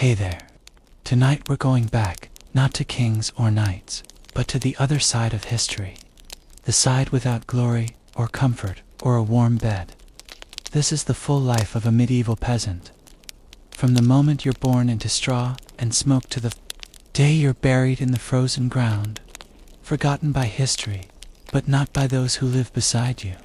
Hey there. Tonight we're going back, not to kings or knights, but to the other side of history. The side without glory, or comfort, or a warm bed. This is the full life of a medieval peasant. From the moment you're born into straw and smoke to the day you're buried in the frozen ground, forgotten by history, but not by those who live beside you.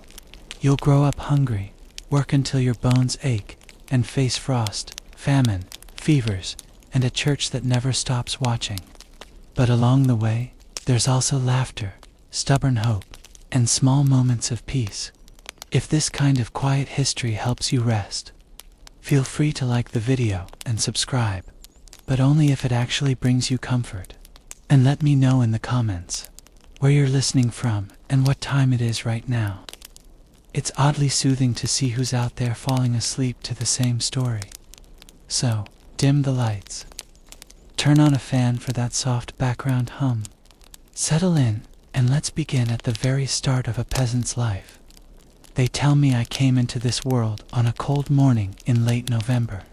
You'll grow up hungry, work until your bones ache, and face frost, famine, fevers, and a church that never stops watching. But along the way, there's also laughter, stubborn hope, and small moments of peace. If this kind of quiet history helps you rest, feel free to like the video and subscribe, but only if it actually brings you comfort. And let me know in the comments where you're listening from and what time it is right now. It's oddly soothing to see who's out there falling asleep to the same story. So, dim the lights. Turn on a fan for that soft background hum. Settle in, and let's begin at the very start of a peasant's life. They tell me I came into this world on a cold morning in late November.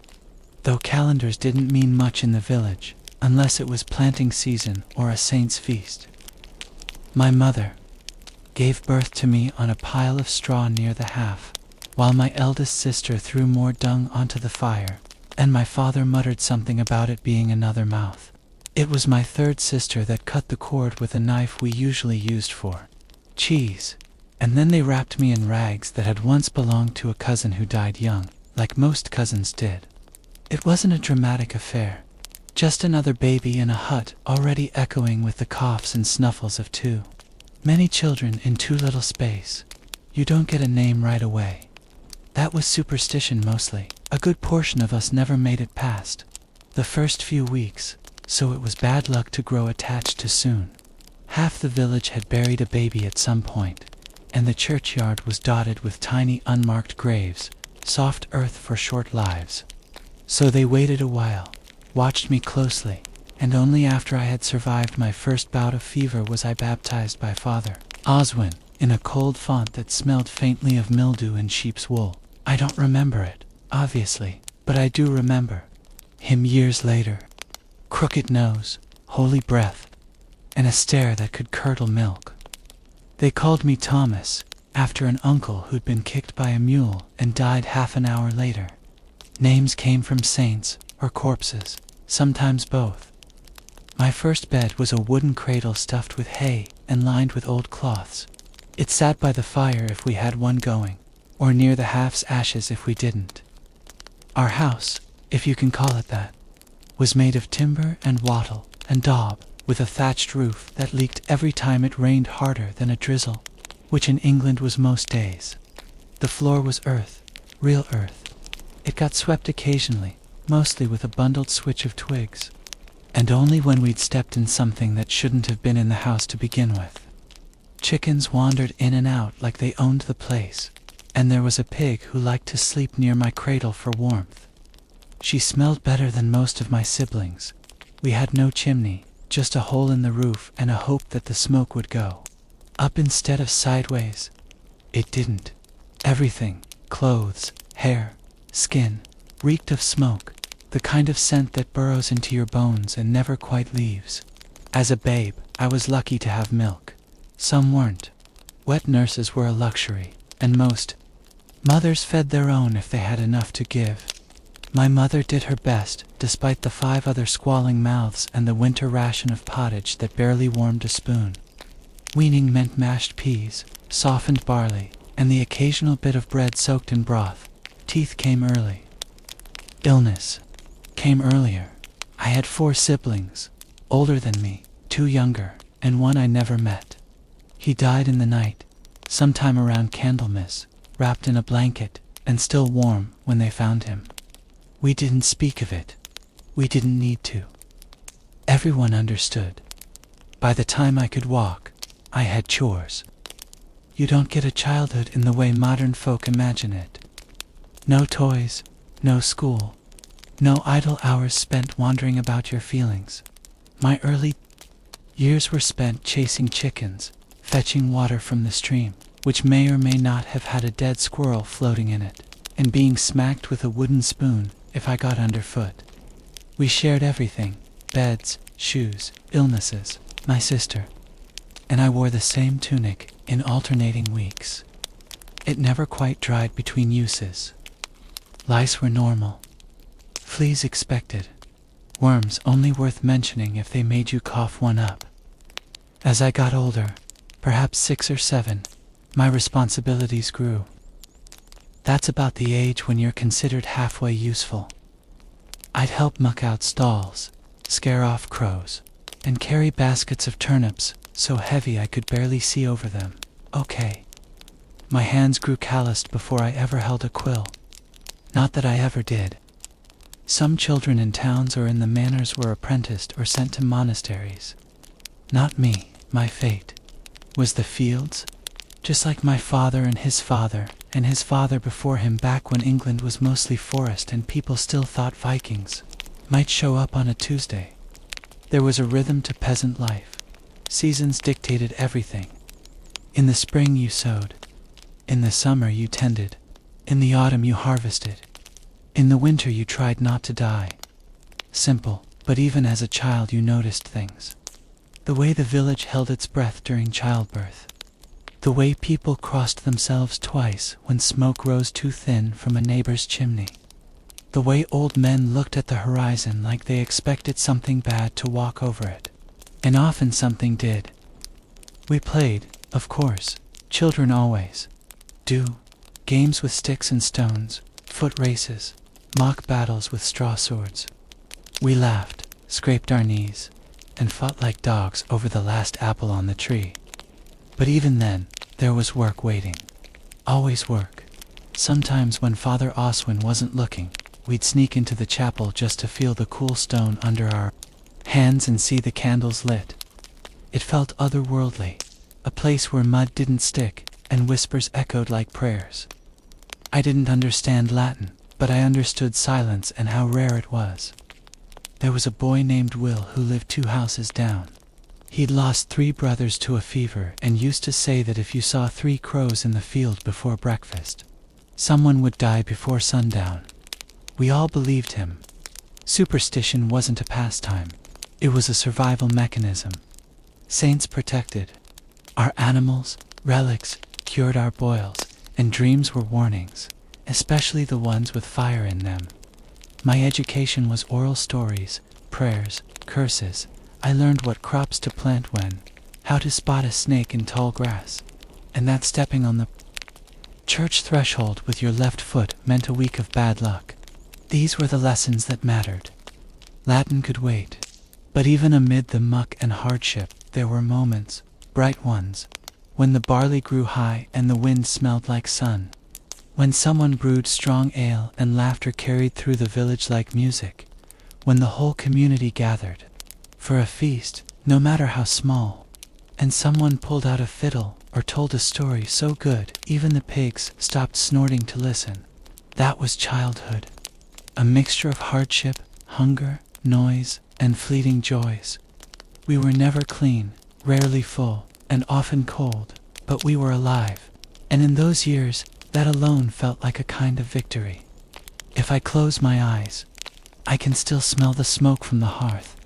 Though calendars didn't mean much in the village, unless it was planting season or a saint's feast. My mother gave birth to me on a pile of straw near the hearth, while my eldest sister threw more dung onto the fire, and my father muttered something about it being another mouth. It was my third sister that cut the cord with a knife we usually used for cheese, and then they wrapped me in rags that had once belonged to a cousin who died young, like most cousins did. It wasn't a dramatic affair, just another baby in a hut already echoing with the coughs and snuffles of two. Many children in too little space. You don't get a name right away. That was superstition mostly. A good portion of us never made it past the first few weeks, so it was bad luck to grow attached too soon. Half the village had buried a baby at some point, and the churchyard was dotted with tiny unmarked graves, soft earth for short lives. So they waited a while, watched me closely, and only after I had survived my first bout of fever was I baptized by Father Oswin in a cold font that smelled faintly of mildew and sheep's wool. I don't remember it, obviously, but I do remember him years later. Crooked nose, holy breath, and a stare that could curdle milk. They called me Thomas, after an uncle who'd been kicked by a mule and died half an hour later. Names came from saints or corpses, sometimes both. My first bed was a wooden cradle stuffed with hay and lined with old cloths. It sat by the fire if we had one going, or near the hearth's ashes if we didn't. Our house, if you can call it that, was made of timber and wattle and daub, with a thatched roof that leaked every time it rained harder than a drizzle, which in England was most days. The floor was earth, real earth. It got swept occasionally, mostly with a bundled switch of twigs, and only when we'd stepped in something that shouldn't have been in the house to begin with. Chickens wandered in and out like they owned the place, and there was a pig who liked to sleep near my cradle for warmth. She smelled better than most of my siblings. We had no chimney, just a hole in the roof and a hope that the smoke would go up instead of sideways. It didn't. Everything, clothes, hair, skin, reeked of smoke, the kind of scent that burrows into your bones and never quite leaves. As a babe, I was lucky to have milk. Some weren't. Wet nurses were a luxury, and most mothers fed their own if they had enough to give. My mother did her best, despite the 5 other squalling mouths and the winter ration of pottage that barely warmed a spoon. Weaning meant mashed peas, softened barley, and the occasional bit of bread soaked in broth. Teeth came early. Illness came earlier. I had 4 siblings, older than me, 2 younger, and 1 I never met. He died in the night, sometime around Candlemas, wrapped in a blanket, and still warm when they found him. We didn't speak of it. We didn't need to. Everyone understood. By the time I could walk, I had chores. You don't get a childhood in the way modern folk imagine it. No toys, no school, no idle hours spent wandering about your feelings. My early years were spent chasing chickens, fetching water from the stream, which may or may not have had a dead squirrel floating in it, and being smacked with a wooden spoon if I got underfoot. We shared everything: beds, shoes, illnesses, my sister. And I wore the same tunic in alternating weeks. It never quite dried between uses. Lice were normal. Fleas expected. Worms only worth mentioning if they made you cough one up. As I got older, perhaps 6 or 7, my responsibilities grew. That's about the age when you're considered halfway useful. I'd help muck out stalls, scare off crows, and carry baskets of turnips so heavy I could barely see over them. Okay. My hands grew calloused before I ever held a quill. Not that I ever did. Some children in towns or in the manors were apprenticed or sent to monasteries. Not me. My fate was the fields, just like my father and his father before him, back when England was mostly forest and people still thought Vikings might show up on a Tuesday. There was a rhythm to peasant life. Seasons dictated everything. In the spring you sowed. In the summer you tended. In the autumn you harvested. In the winter you tried not to die. Simple, but even as a child you noticed things. The way the village held its breath during childbirth. The way people crossed themselves twice when smoke rose too thin from a neighbor's chimney. The way old men looked at the horizon like they expected something bad to walk over it. And often something did. We played, of course, children always do, games with sticks and stones, foot races, mock battles with straw swords. We laughed, scraped our knees, and fought like dogs over the last apple on the tree. But even then, there was work waiting. Always work. Sometimes when Father Oswin wasn't looking, we'd sneak into the chapel just to feel the cool stone under our hands and see the candles lit. It felt otherworldly, a place where mud didn't stick and whispers echoed like prayers. I didn't understand Latin, but I understood silence and how rare it was. There was a boy named Will who lived 2 houses down. He'd lost 3 brothers to a fever and used to say that if you saw 3 crows in the field before breakfast, someone would die before sundown. We all believed him. Superstition wasn't a pastime. It was a survival mechanism. Saints protected. Our animals, relics, cured our boils, and dreams were warnings, especially the ones with fire in them. My education was oral stories, prayers, curses. I learned what crops to plant when, how to spot a snake in tall grass, and that stepping on the church threshold with your left foot meant a week of bad luck. These were the lessons that mattered. Latin could wait, but even amid the muck and hardship, there were moments, bright ones, when the barley grew high and the wind smelled like sun. When someone brewed strong ale and laughter carried through the village like music. When the whole community gathered for a feast, no matter how small. And someone pulled out a fiddle or told a story so good even the pigs stopped snorting to listen. That was childhood. A mixture of hardship, hunger, noise, and fleeting joys. We were never clean, rarely full, and often cold, but we were alive. And in those years, that alone felt like a kind of victory. If I close my eyes, I can still smell the smoke from the hearth,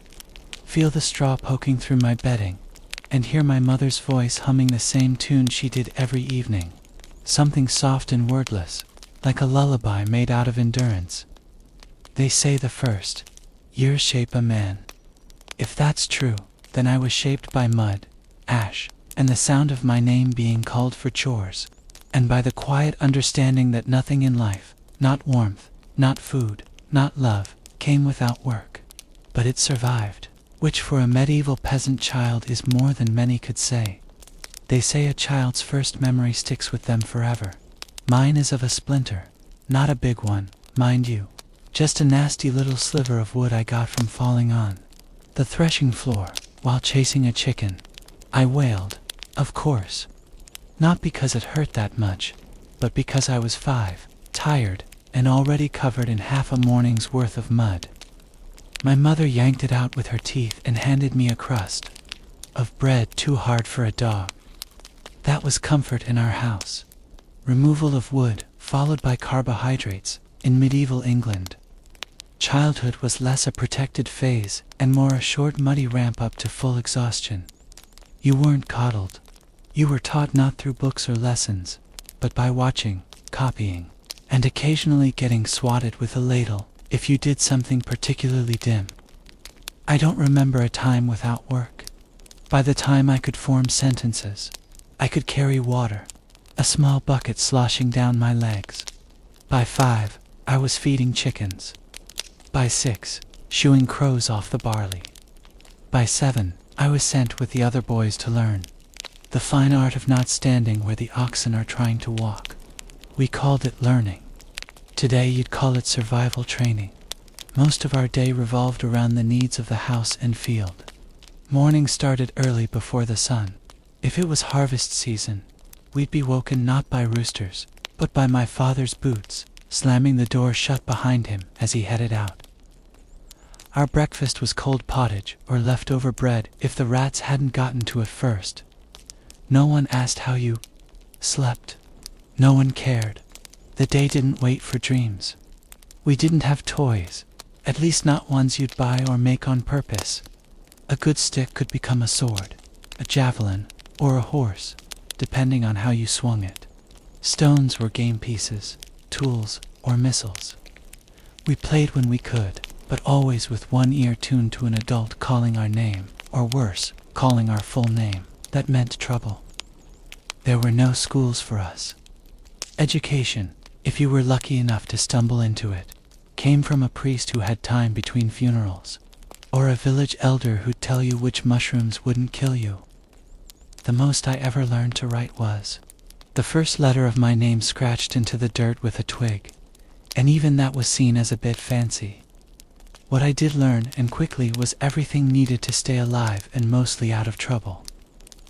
feel the straw poking through my bedding, and hear my mother's voice humming the same tune she did every evening. Something soft and wordless, like a lullaby made out of endurance. They say the first years shape a man. If that's true, then I was shaped by mud, ash, and the sound of my name being called for chores, and by the quiet understanding that nothing in life, not warmth, not food, not love, came without work. But it survived, which for a medieval peasant child is more than many could say. They say a child's first memory sticks with them forever. Mine is of a splinter, not a big one, mind you. Just a nasty little sliver of wood I got from falling on the threshing floor while chasing a chicken. I wailed, of course. Not because it hurt that much, but because I was 5, tired, and already covered in half a morning's worth of mud. My mother yanked it out with her teeth and handed me a crust of bread too hard for a dog. That was comfort in our house. Removal of wood, followed by carbohydrates, in medieval England. Childhood was less a protected phase and more a short, muddy ramp up to full exhaustion. You weren't coddled. You were taught not through books or lessons, but by watching, copying, and occasionally getting swatted with a ladle if you did something particularly dim. I don't remember a time without work. By the time I could form sentences, I could carry water, a small bucket sloshing down my legs. By 5, I was feeding chickens. By 6, shooing crows off the barley. By 7, I was sent with the other boys to learn the fine art of not standing where the oxen are trying to walk. We called it learning. Today you'd call it survival training. Most of our day revolved around the needs of the house and field. Morning started early before the sun. If it was harvest season, we'd be woken not by roosters, but by my father's boots, slamming the door shut behind him as he headed out. Our breakfast was cold pottage or leftover bread if the rats hadn't gotten to it first. No one asked how you slept. No one cared. The day didn't wait for dreams. We didn't have toys, at least not ones you'd buy or make on purpose. A good stick could become a sword, a javelin, or a horse, depending on how you swung it. Stones were game pieces, tools, or missiles. We played when we could, but always with one ear tuned to an adult calling our name, or worse, calling our full name. That meant trouble. There were no schools for us. Education, if you were lucky enough to stumble into it, came from a priest who had time between funerals, or a village elder who'd tell you which mushrooms wouldn't kill you. The most I ever learned to write was the first letter of my name scratched into the dirt with a twig, and even that was seen as a bit fancy. What I did learn, and quickly, was everything needed to stay alive and mostly out of trouble.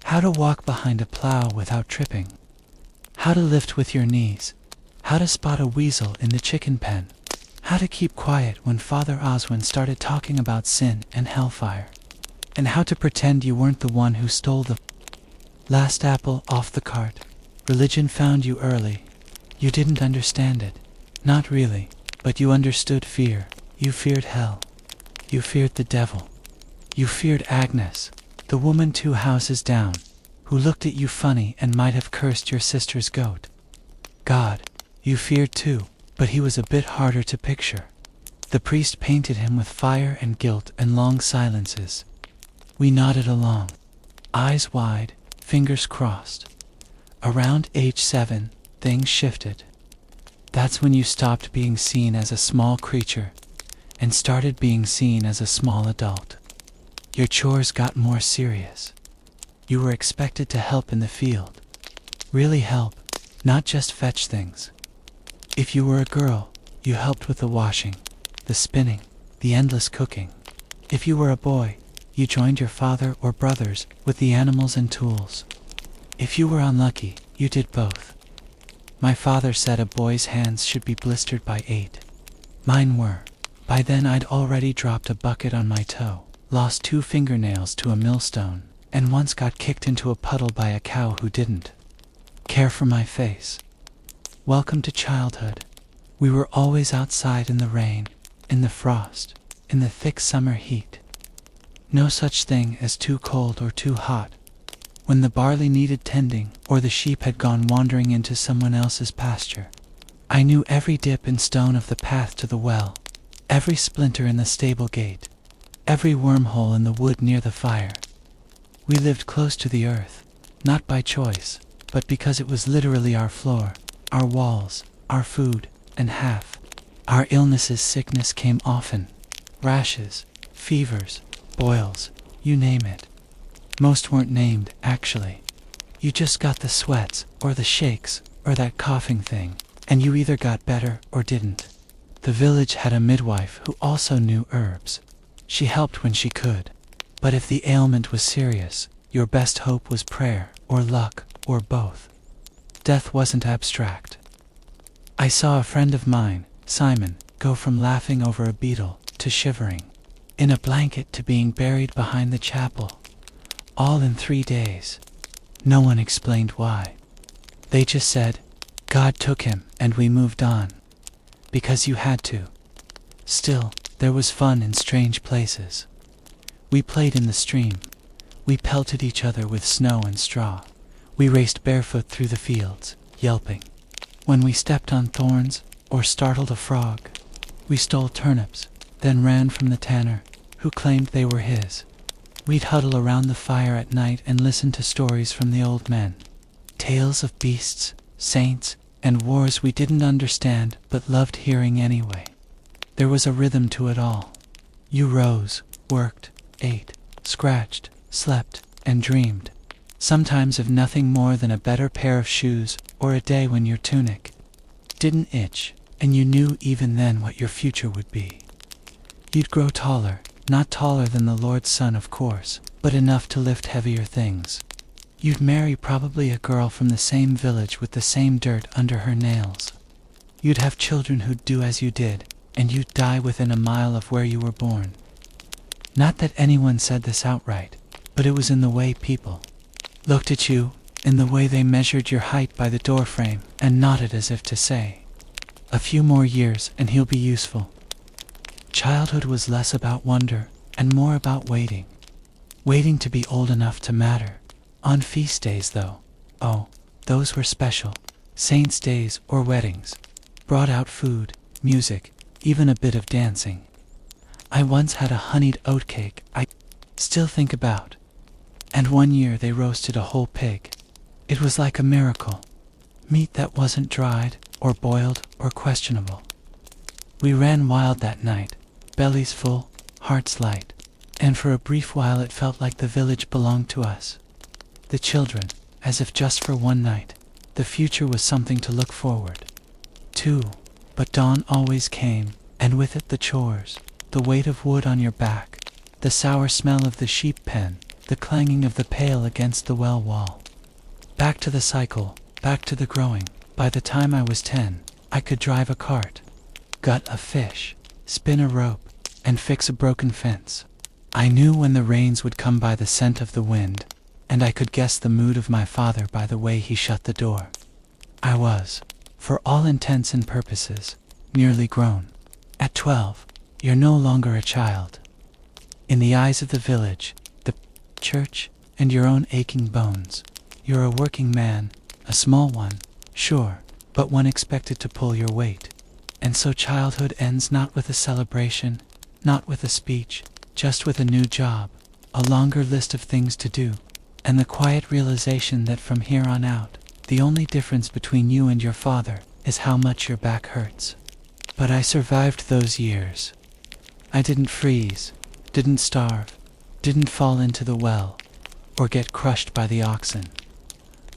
How to walk behind a plow without tripping. How to lift with your knees. How to spot a weasel in the chicken pen. How to keep quiet when Father Oswin started talking about sin and hellfire. And how to pretend you weren't the one who stole the last apple off the cart. Religion found you early. You didn't understand it. Not really, but you understood fear. You feared hell. You feared the devil. You feared Agnes, the woman 2 houses down, who looked at you funny and might have cursed your sister's goat. God, you feared too, but he was a bit harder to picture. The priest painted him with fire and guilt and long silences. We nodded along, eyes wide, fingers crossed. Around age 7, things shifted. That's when you stopped being seen as a small creature and started being seen as a small adult. Your chores got more serious. You were expected to help in the field. Really help, not just fetch things. If you were a girl, you helped with the washing, the spinning, the endless cooking. If you were a boy, you joined your father or brothers with the animals and tools. If you were unlucky, you did both. My father said a boy's hands should be blistered by 8. Mine were. By then I'd already dropped a bucket on my toe, lost 2 fingernails to a millstone, and once got kicked into a puddle by a cow who didn't care for my face. Welcome to childhood. We were always outside in the rain, in the frost, in the thick summer heat. No such thing as too cold or too hot. When the barley needed tending or the sheep had gone wandering into someone else's pasture, I knew every dip and stone of the path to the well, every splinter in the stable gate, every wormhole in the wood near the fire. We lived close to the earth, not by choice, but because it was literally our floor, our walls, our food, and half. Our illnesses, sickness came often. Rashes, fevers, boils, you name it. Most weren't named, actually. You just got the sweats, or the shakes, or that coughing thing, and you either got better or didn't. The village had a midwife who also knew herbs. She helped when she could. But if the ailment was serious, your best hope was prayer, or luck, or both. Death wasn't abstract. I saw a friend of mine, Simon, go from laughing over a beetle to shivering in a blanket to being buried behind the chapel, all in 3 days. No one explained why. They just said, God took him and we moved on. Because you had to. Still, There was fun in strange places. We played in the stream. We pelted each other with snow and straw. We raced barefoot through the fields, yelping. When we stepped on thorns or startled a frog, we stole turnips, then ran from the tanner, who claimed they were his. We'd huddle around the fire at night and listen to stories from the old men. Tales of beasts, saints, and wars we didn't understand but loved hearing anyway. There was a rhythm to it all. You rose, worked, ate, scratched, slept, and dreamed. Sometimes of nothing more than a better pair of shoes or a day when your tunic didn't itch, and you knew even then what your future would be. You'd grow taller, not taller than the Lord's Son, of course, but enough to lift heavier things. You'd marry probably a girl from the same village with the same dirt under her nails. You'd have children who'd do as you did, and you'd die within a mile of where you were born. Not that anyone said this outright, but it was in the way people looked at you, in the way they measured your height by the doorframe and nodded as if to say, "A few more years and he'll be useful." Childhood was less about wonder and more about waiting. Waiting to be old enough to matter. On feast days, though, oh, those were special. Saints' days or weddings brought out food, music, even a bit of dancing. I once had a honeyed oatcake I still think about. And one year they roasted a whole pig. It was like a miracle. Meat that wasn't dried or boiled or questionable. We ran wild that night, bellies full, hearts light, and for a brief while it felt like the village belonged to us. The children, as if just for one night. The future was something to look forward to. But dawn always came, and with it the chores, the weight of wood on your back, the sour smell of the sheep pen, the clanging of the pail against the well wall. Back to the cycle, back to the growing. By the time I was 10, I could drive a cart, gut a fish, spin a rope, and fix a broken fence. I knew when the rains would come by the scent of the wind, and I could guess the mood of my father by the way he shut the door. I was, for all intents and purposes, nearly grown. At 12, you're no longer a child. In the eyes of the village, the church, and your own aching bones, you're a working man, a small one, sure, but one expected to pull your weight. And so childhood ends not with a celebration, not with a speech, just with a new job, a longer list of things to do, and the quiet realization that from here on out, the only difference between you and your father is how much your back hurts. But I survived those years. I didn't freeze, didn't starve, didn't fall into the well, or get crushed by the oxen.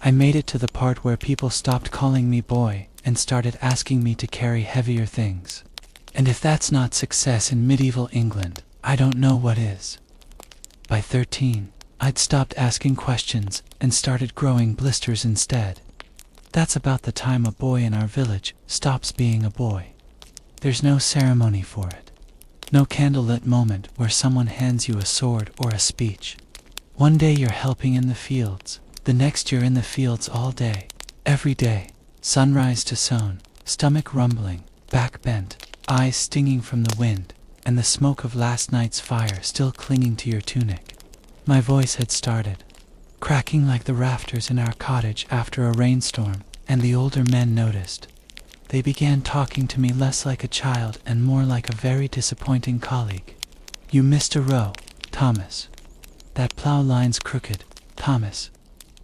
I made it to the part where people stopped calling me boy and started asking me to carry heavier things. And if that's not success in medieval England, I don't know what is. By 13, I'd stopped asking questions and started growing blisters instead. That's about the time a boy in our village stops being a boy. There's no ceremony for it. No candlelit moment where someone hands you a sword or a speech. One day you're helping in the fields, the next you're in the fields all day, every day, sunrise to sown, stomach rumbling, back bent, eyes stinging from the wind, and the smoke of last night's fire still clinging to your tunic. My voice had started, cracking like the rafters in our cottage after a rainstorm, and the older men noticed. They began talking to me less like a child and more like a very disappointing colleague. "You missed a row, Thomas. That plow line's crooked, Thomas.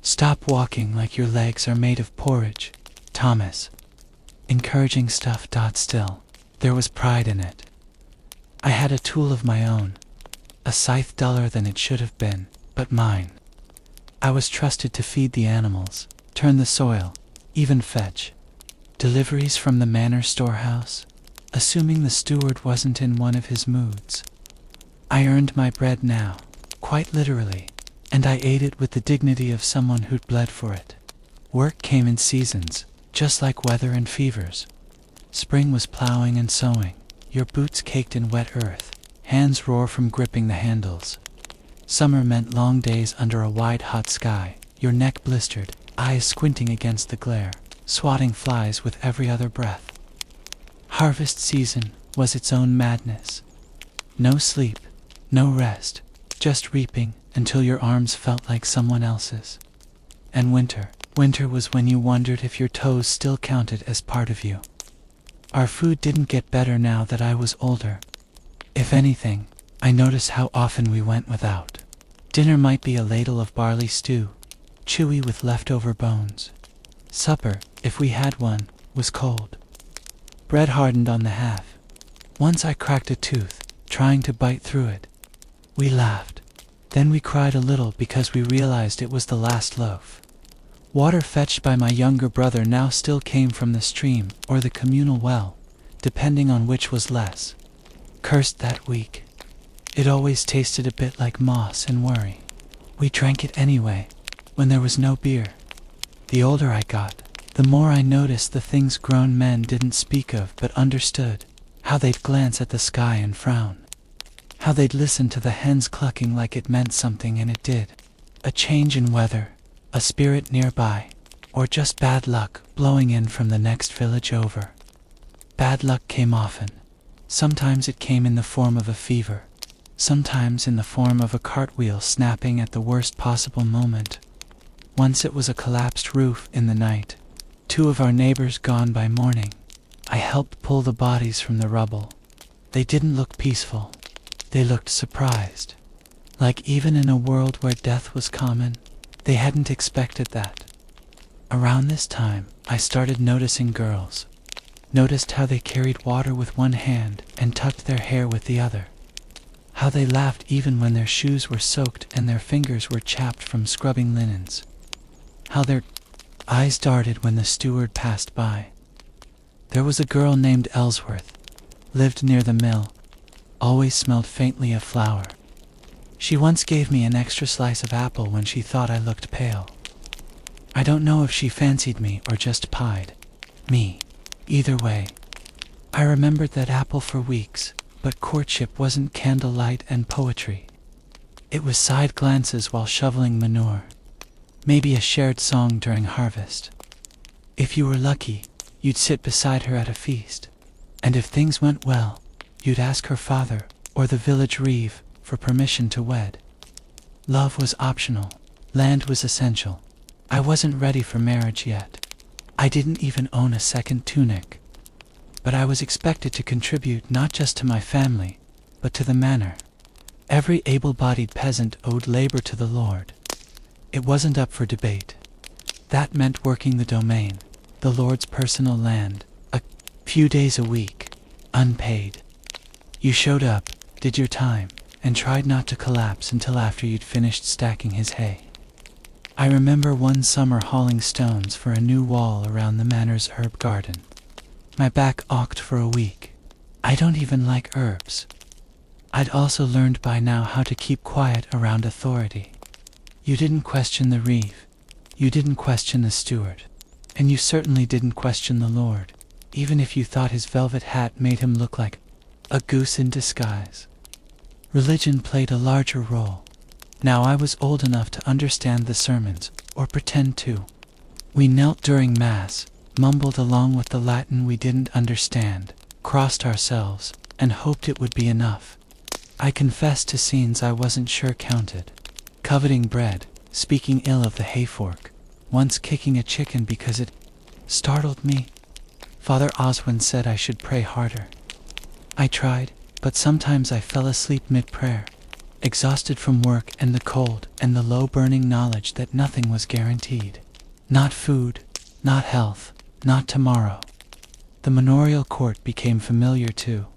Stop walking like your legs are made of porridge, Thomas." Encouraging stuff. Still, there was pride in it. I had a tool of my own, a scythe duller than it should have been, but mine. I was trusted to feed the animals, turn the soil, even fetch deliveries from the manor storehouse, assuming the steward wasn't in one of his moods. I earned my bread now, quite literally, and I ate it with the dignity of someone who'd bled for it. Work came in seasons, just like weather and fevers. Spring was plowing and sowing, your boots caked in wet earth, hands roar from gripping the handles. Summer meant long days under a wide hot sky, your neck blistered, eyes squinting against the glare, swatting flies with every other breath. Harvest season was its own madness. No sleep, no rest, just reaping until your arms felt like someone else's. And winter was when you wondered if your toes still counted as part of you. Our food didn't get better now that I was older. If anything, I noticed how often we went without. Dinner might be a ladle of barley stew, chewy with leftover bones. Supper, if we had one, was cold. Bread hardened on the half. Once I cracked a tooth, trying to bite through it. We laughed. Then we cried a little because we realized it was the last loaf. Water fetched by my younger brother now still came from the stream or the communal well, depending on which was less. Cursed that week. It always tasted a bit like moss and worry. We drank it anyway, when there was no beer. The older I got, the more I noticed the things grown men didn't speak of but understood. How they'd glance at the sky and frown. How they'd listen to the hens clucking like it meant something, and it did. A change in weather, a spirit nearby, or just bad luck blowing in from the next village over. Bad luck came often. Sometimes it came in the form of a fever, sometimes in the form of a cartwheel snapping at the worst possible moment. Once it was a collapsed roof in the night. 2 of our neighbors gone by morning. I helped pull the bodies from the rubble. They didn't look peaceful. They looked surprised. Like even in a world where death was common, they hadn't expected that. Around this time, I started noticing girls. Noticed how they carried water with one hand and tucked their hair with the other. How they laughed even when their shoes were soaked and their fingers were chapped from scrubbing linens. How their eyes darted when the steward passed by. There was a girl named Ellsworth, lived near the mill, always smelled faintly of flour. She once gave me an extra slice of apple when she thought I looked pale. I don't know if she fancied me or just pied me. Either way, I remembered that apple for weeks, but courtship wasn't candlelight and poetry. It was side glances while shoveling manure. Maybe a shared song during harvest. If you were lucky, you'd sit beside her at a feast. And if things went well, you'd ask her father or the village reeve for permission to wed. Love was optional. Land was essential. I wasn't ready for marriage yet. I didn't even own a second tunic. But I was expected to contribute not just to my family, but to the manor. Every able-bodied peasant owed labor to the Lord. It wasn't up for debate. That meant working the domain, the Lord's personal land, a few days a week, unpaid. You showed up, did your time, and tried not to collapse until after you'd finished stacking his hay. I remember one summer hauling stones for a new wall around the manor's herb garden. My back ached for a week. I don't even like herbs. I'd also learned by now how to keep quiet around authority. You didn't question the reeve. You didn't question the steward. And you certainly didn't question the Lord, even if you thought his velvet hat made him look like a goose in disguise. Religion played a larger role. Now I was old enough to understand the sermons, or pretend to. We knelt during Mass, mumbled along with the Latin we didn't understand, crossed ourselves, and hoped it would be enough. I confessed to scenes I wasn't sure counted. Coveting bread, speaking ill of the hayfork, once kicking a chicken because it startled me. Father Oswin said I should pray harder. I tried, but sometimes I fell asleep mid-prayer, exhausted from work and the cold and the low-burning knowledge that nothing was guaranteed. Not food, not health, not tomorrow. The manorial court became familiar too.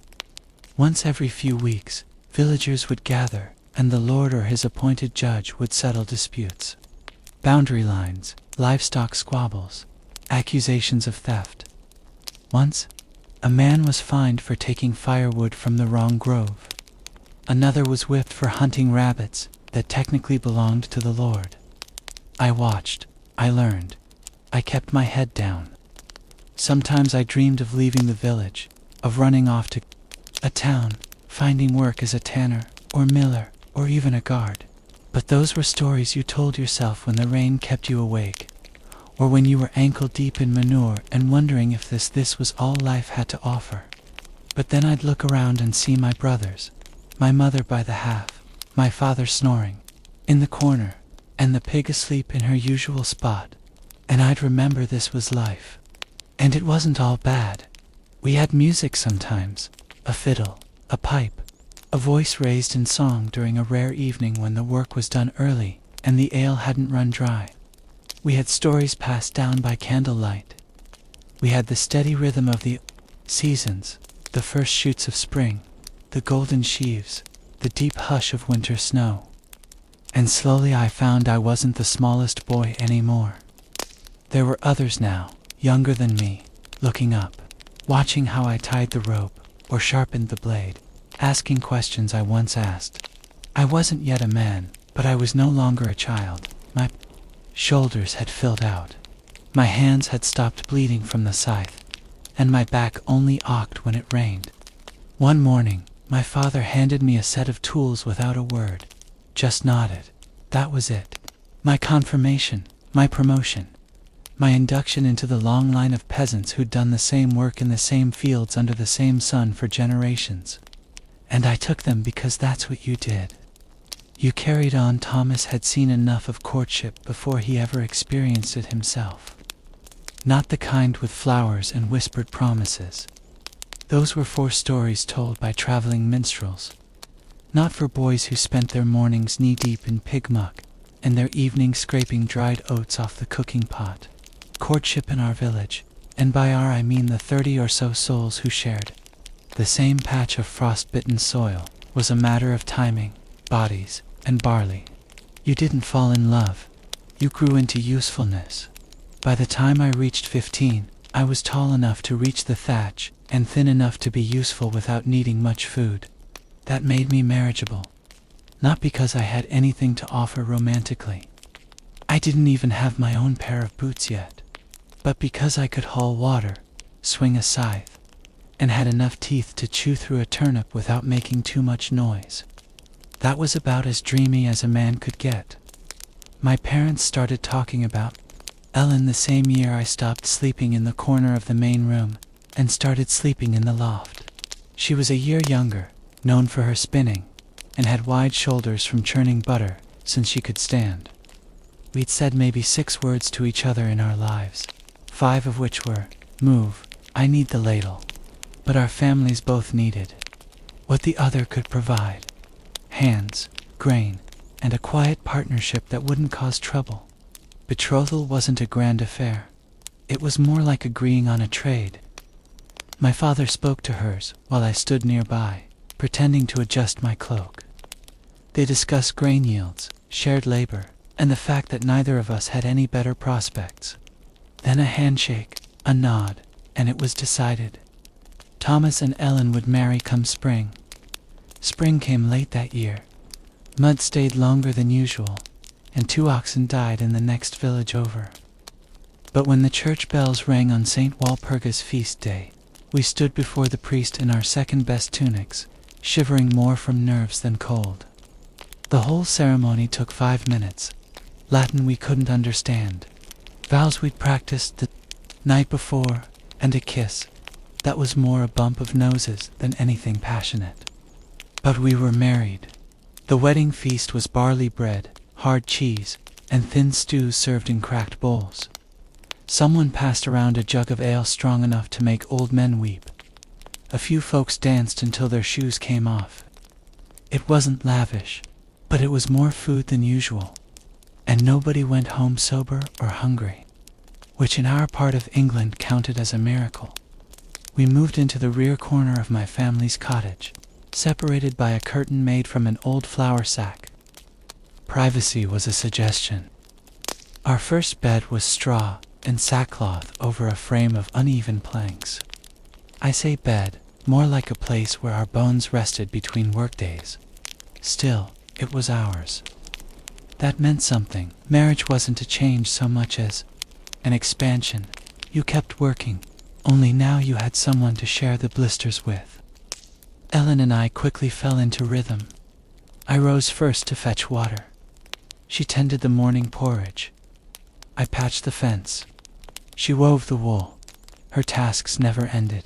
Once every few weeks, villagers would gather, and the Lord or his appointed judge would settle disputes. Boundary lines, livestock squabbles, accusations of theft. Once, a man was fined for taking firewood from the wrong grove. Another was whipped for hunting rabbits that technically belonged to the Lord. I watched, I learned, I kept my head down. Sometimes I dreamed of leaving the village, of running off to a town, finding work as a tanner, or miller, or even a guard. But those were stories you told yourself when the rain kept you awake, or when you were ankle-deep in manure and wondering if this was all life had to offer. But then I'd look around and see my brothers. my mother by the half, my father snoring in the corner, and the pig asleep in her usual spot. And I'd remember this was life. And it wasn't all bad. We had music sometimes, a fiddle, a pipe, a voice raised in song during a rare evening when the work was done early and the ale hadn't run dry. We had stories passed down by candlelight. We had the steady rhythm of the seasons, the first shoots of spring, the golden sheaves, the deep hush of winter snow. And slowly I found I wasn't the smallest boy anymore. There were others now, younger than me, looking up, watching how I tied the rope or sharpened the blade, asking questions I once asked. I wasn't yet a man, but I was no longer a child. My shoulders had filled out. My hands had stopped bleeding from the scythe, and my back only ached when it rained. One morning, my father handed me a set of tools without a word, just nodded. That was it. My confirmation, my promotion, my induction into the long line of peasants who'd done the same work in the same fields under the same sun for generations. And I took them because that's what you did. You carried on. Thomas had seen enough of courtship before he ever experienced it himself. Not the kind with flowers and whispered promises. Those were for stories told by traveling minstrels. Not for boys who spent their mornings knee-deep in pig muck and their evenings scraping dried oats off the cooking pot. Courtship in our village, and by our I mean the 30 or so souls who shared the same patch of frost-bitten soil, was a matter of timing, bodies, and barley. You didn't fall in love. You grew into usefulness. By the time I reached 15, I was tall enough to reach the thatch and thin enough to be useful without needing much food. That made me marriageable. Not because I had anything to offer romantically. I didn't even have my own pair of boots yet. But because I could haul water, swing a scythe, and had enough teeth to chew through a turnip without making too much noise. That was about as dreamy as a man could get. My parents started talking about Ellen the same year I stopped sleeping in the corner of the main room and started sleeping in the loft. She was a year younger, known for her spinning, and had wide shoulders from churning butter since she could stand. We'd said maybe 6 words to each other in our lives, 5 of which were, "Move, I need the ladle." But our families both needed what the other could provide: hands, grain, and a quiet partnership that wouldn't cause trouble. Betrothal wasn't a grand affair. It was more like agreeing on a trade. My father spoke to hers while I stood nearby, pretending to adjust my cloak. They discussed grain yields, shared labor, and the fact that neither of us had any better prospects. Then a handshake, a nod, and it was decided. Thomas and Ellen would marry come spring. Spring came late that year. Mud stayed longer than usual, and 2 oxen died in the next village over. But when the church bells rang on St. Walpurga's feast day, we stood before the priest in our second-best tunics, shivering more from nerves than cold. The whole ceremony took 5 minutes. Latin we couldn't understand. Vows we'd practiced the night before, and a kiss that was more a bump of noses than anything passionate. But we were married. The wedding feast was barley bread, hard cheese, and thin stews served in cracked bowls. Someone passed around a jug of ale strong enough to make old men weep. A few folks danced until their shoes came off. It wasn't lavish, but it was more food than usual, and nobody went home sober or hungry, which in our part of England counted as a miracle. We moved into the rear corner of my family's cottage, separated by a curtain made from an old flour sack. Privacy was a suggestion. Our first bed was straw and sackcloth over a frame of uneven planks. I say bed, more like a place where our bones rested between workdays. Still, it was ours. That meant something. Marriage wasn't a change so much as an expansion. You kept working, only now you had someone to share the blisters with. Ellen and I quickly fell into rhythm. I rose first to fetch water. She tended the morning porridge. I patched the fence. She wove the wool. Her tasks never ended.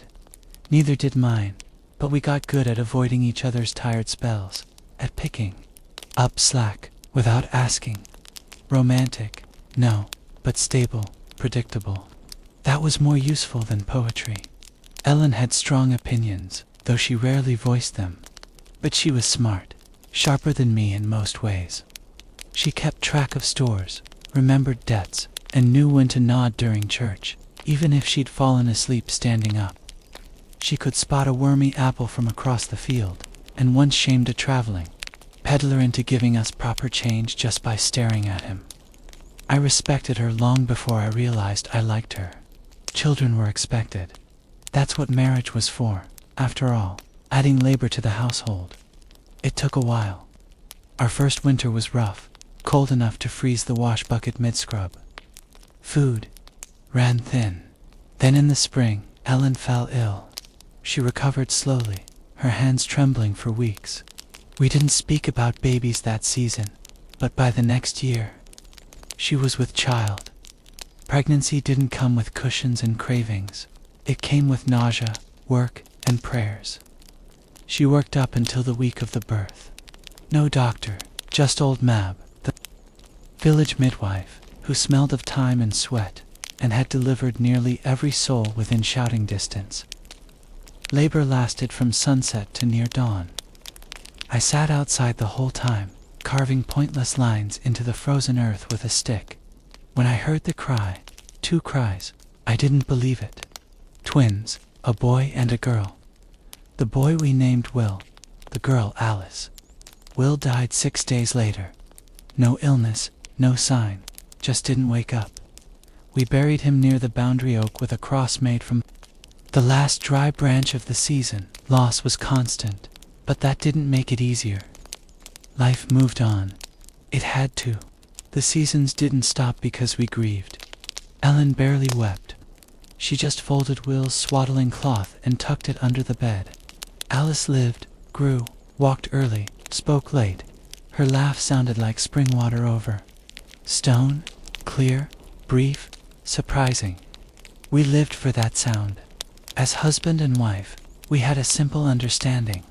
Neither did mine. but we got good at avoiding each other's tired spells, at picking up slack without asking. Romantic, no, but stable, predictable. That was more useful than poetry. Ellen had strong opinions, though she rarely voiced them. But she was smart, sharper than me in most ways. She kept track of stores, remembered debts, and knew when to nod during church, even if she'd fallen asleep standing up. She could spot a wormy apple from across the field, and once shamed a traveling peddler into giving us proper change just by staring at him. I respected her long before I realized I liked her. Children were expected. That's what marriage was for, after all, adding labor to the household. It took a while. Our first winter was rough, cold enough to freeze the wash bucket mid-scrub. Food ran thin. Then in the spring, Ellen fell ill. She recovered slowly, her hands trembling for weeks. We didn't speak about babies that season, but by the next year, she was with child. Pregnancy didn't come with cushions and cravings. It came with nausea, work, and prayers. She worked up until the week of the birth. No doctor, just old Mab, the village midwife, who smelled of thyme and sweat, and had delivered nearly every soul within shouting distance. Labor lasted from sunset to near dawn. I sat outside the whole time, carving pointless lines into the frozen earth with a stick. When I heard the cry, 2 cries, I didn't believe it. Twins, a boy and a girl. The boy we named Will, the girl Alice. Will died 6 days later. No illness, no sign, just didn't wake up. We buried him near the boundary oak with a cross made from the last dry branch of the season. Loss was constant, but that didn't make it easier. Life moved on. It had to. The seasons didn't stop because we grieved. Ellen barely wept. She just folded Will's swaddling cloth and tucked it under the bed. Alice lived, grew, walked early, spoke late. Her laugh sounded like spring water over stone, clear, brief, surprising. We lived for that sound. As husband and wife, we had a simple understanding.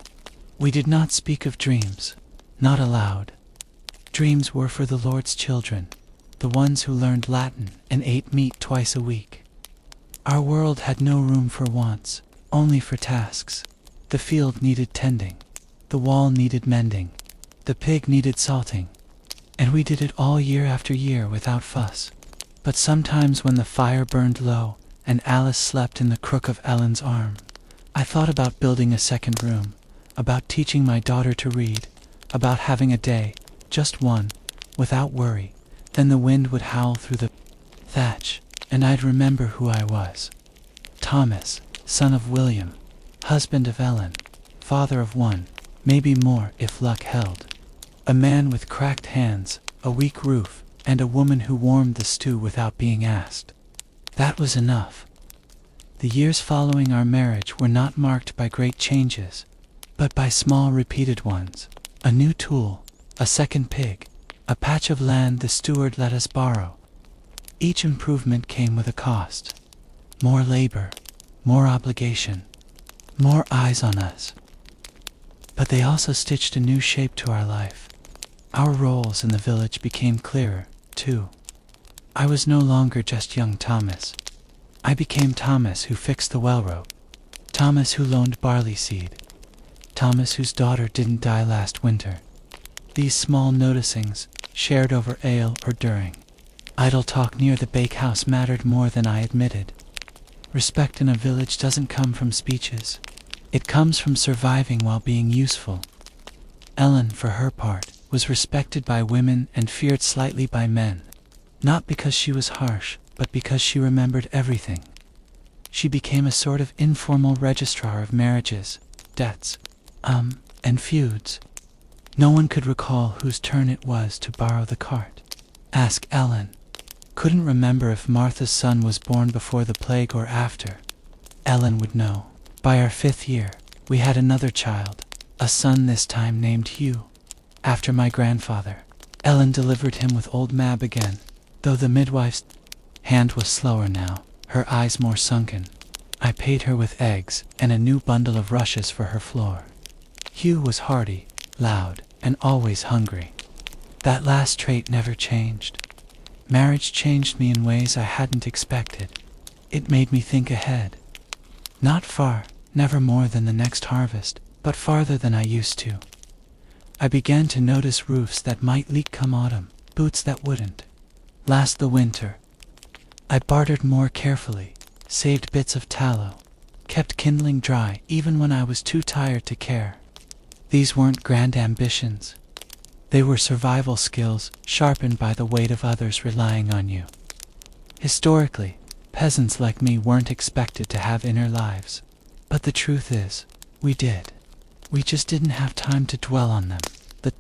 We did not speak of dreams, not aloud. Dreams were for the Lord's children, the ones who learned Latin and ate meat twice a week. Our world had no room for wants, only for tasks. The field needed tending, the wall needed mending, the pig needed salting, and we did it all year after year without fuss. But sometimes when the fire burned low and Alice slept in the crook of Ellen's arm, I thought about building a second room, about teaching my daughter to read, about having a day, just one, without worry. Then the wind would howl through the thatch, and I'd remember who I was. Thomas, son of William, husband of Ellen, father of one, maybe more if luck held. A man with cracked hands, a weak roof, and a woman who warmed the stew without being asked. That was enough. The years following our marriage were not marked by great changes, but by small repeated ones. A new tool, a second pig, a patch of land the steward let us borrow. Each improvement came with a cost. More labor, more obligation, more eyes on us. But they also stitched a new shape to our life. Our roles in the village became clearer, too. I was no longer just young Thomas. I became Thomas who fixed the well rope, Thomas who loaned barley seed, Thomas whose daughter didn't die last winter. These small noticings, shared over ale or during idle talk near the bakehouse, mattered more than I admitted. Respect in a village doesn't come from speeches. It comes from surviving while being useful. Ellen, for her part, was respected by women and feared slightly by men, not because she was harsh, but because she remembered everything. She became a sort of informal registrar of marriages, debts, and feuds. No one could recall whose turn it was to borrow the cart. Ask Ellen. Couldn't remember if Martha's son was born before the plague or after. Ellen would know. By our 5th year, we had another child, a son this time named Hugh, after my grandfather. Ellen delivered him with old Mab again, though the midwife's hand was slower now, her eyes more sunken. I paid her with eggs and a new bundle of rushes for her floor. Hugh was hearty, loud, and always hungry. That last trait never changed. Marriage changed me in ways I hadn't expected. It made me think ahead. Not far, never more than the next harvest, but farther than I used to. I began to notice roofs that might leak come autumn, boots that wouldn't last the winter. I bartered more carefully, saved bits of tallow, kept kindling dry even when I was too tired to care. These weren't grand ambitions. They were survival skills sharpened by the weight of others relying on you. Historically, peasants like me weren't expected to have inner lives. But the truth is, we did. We just didn't have time to dwell on them. The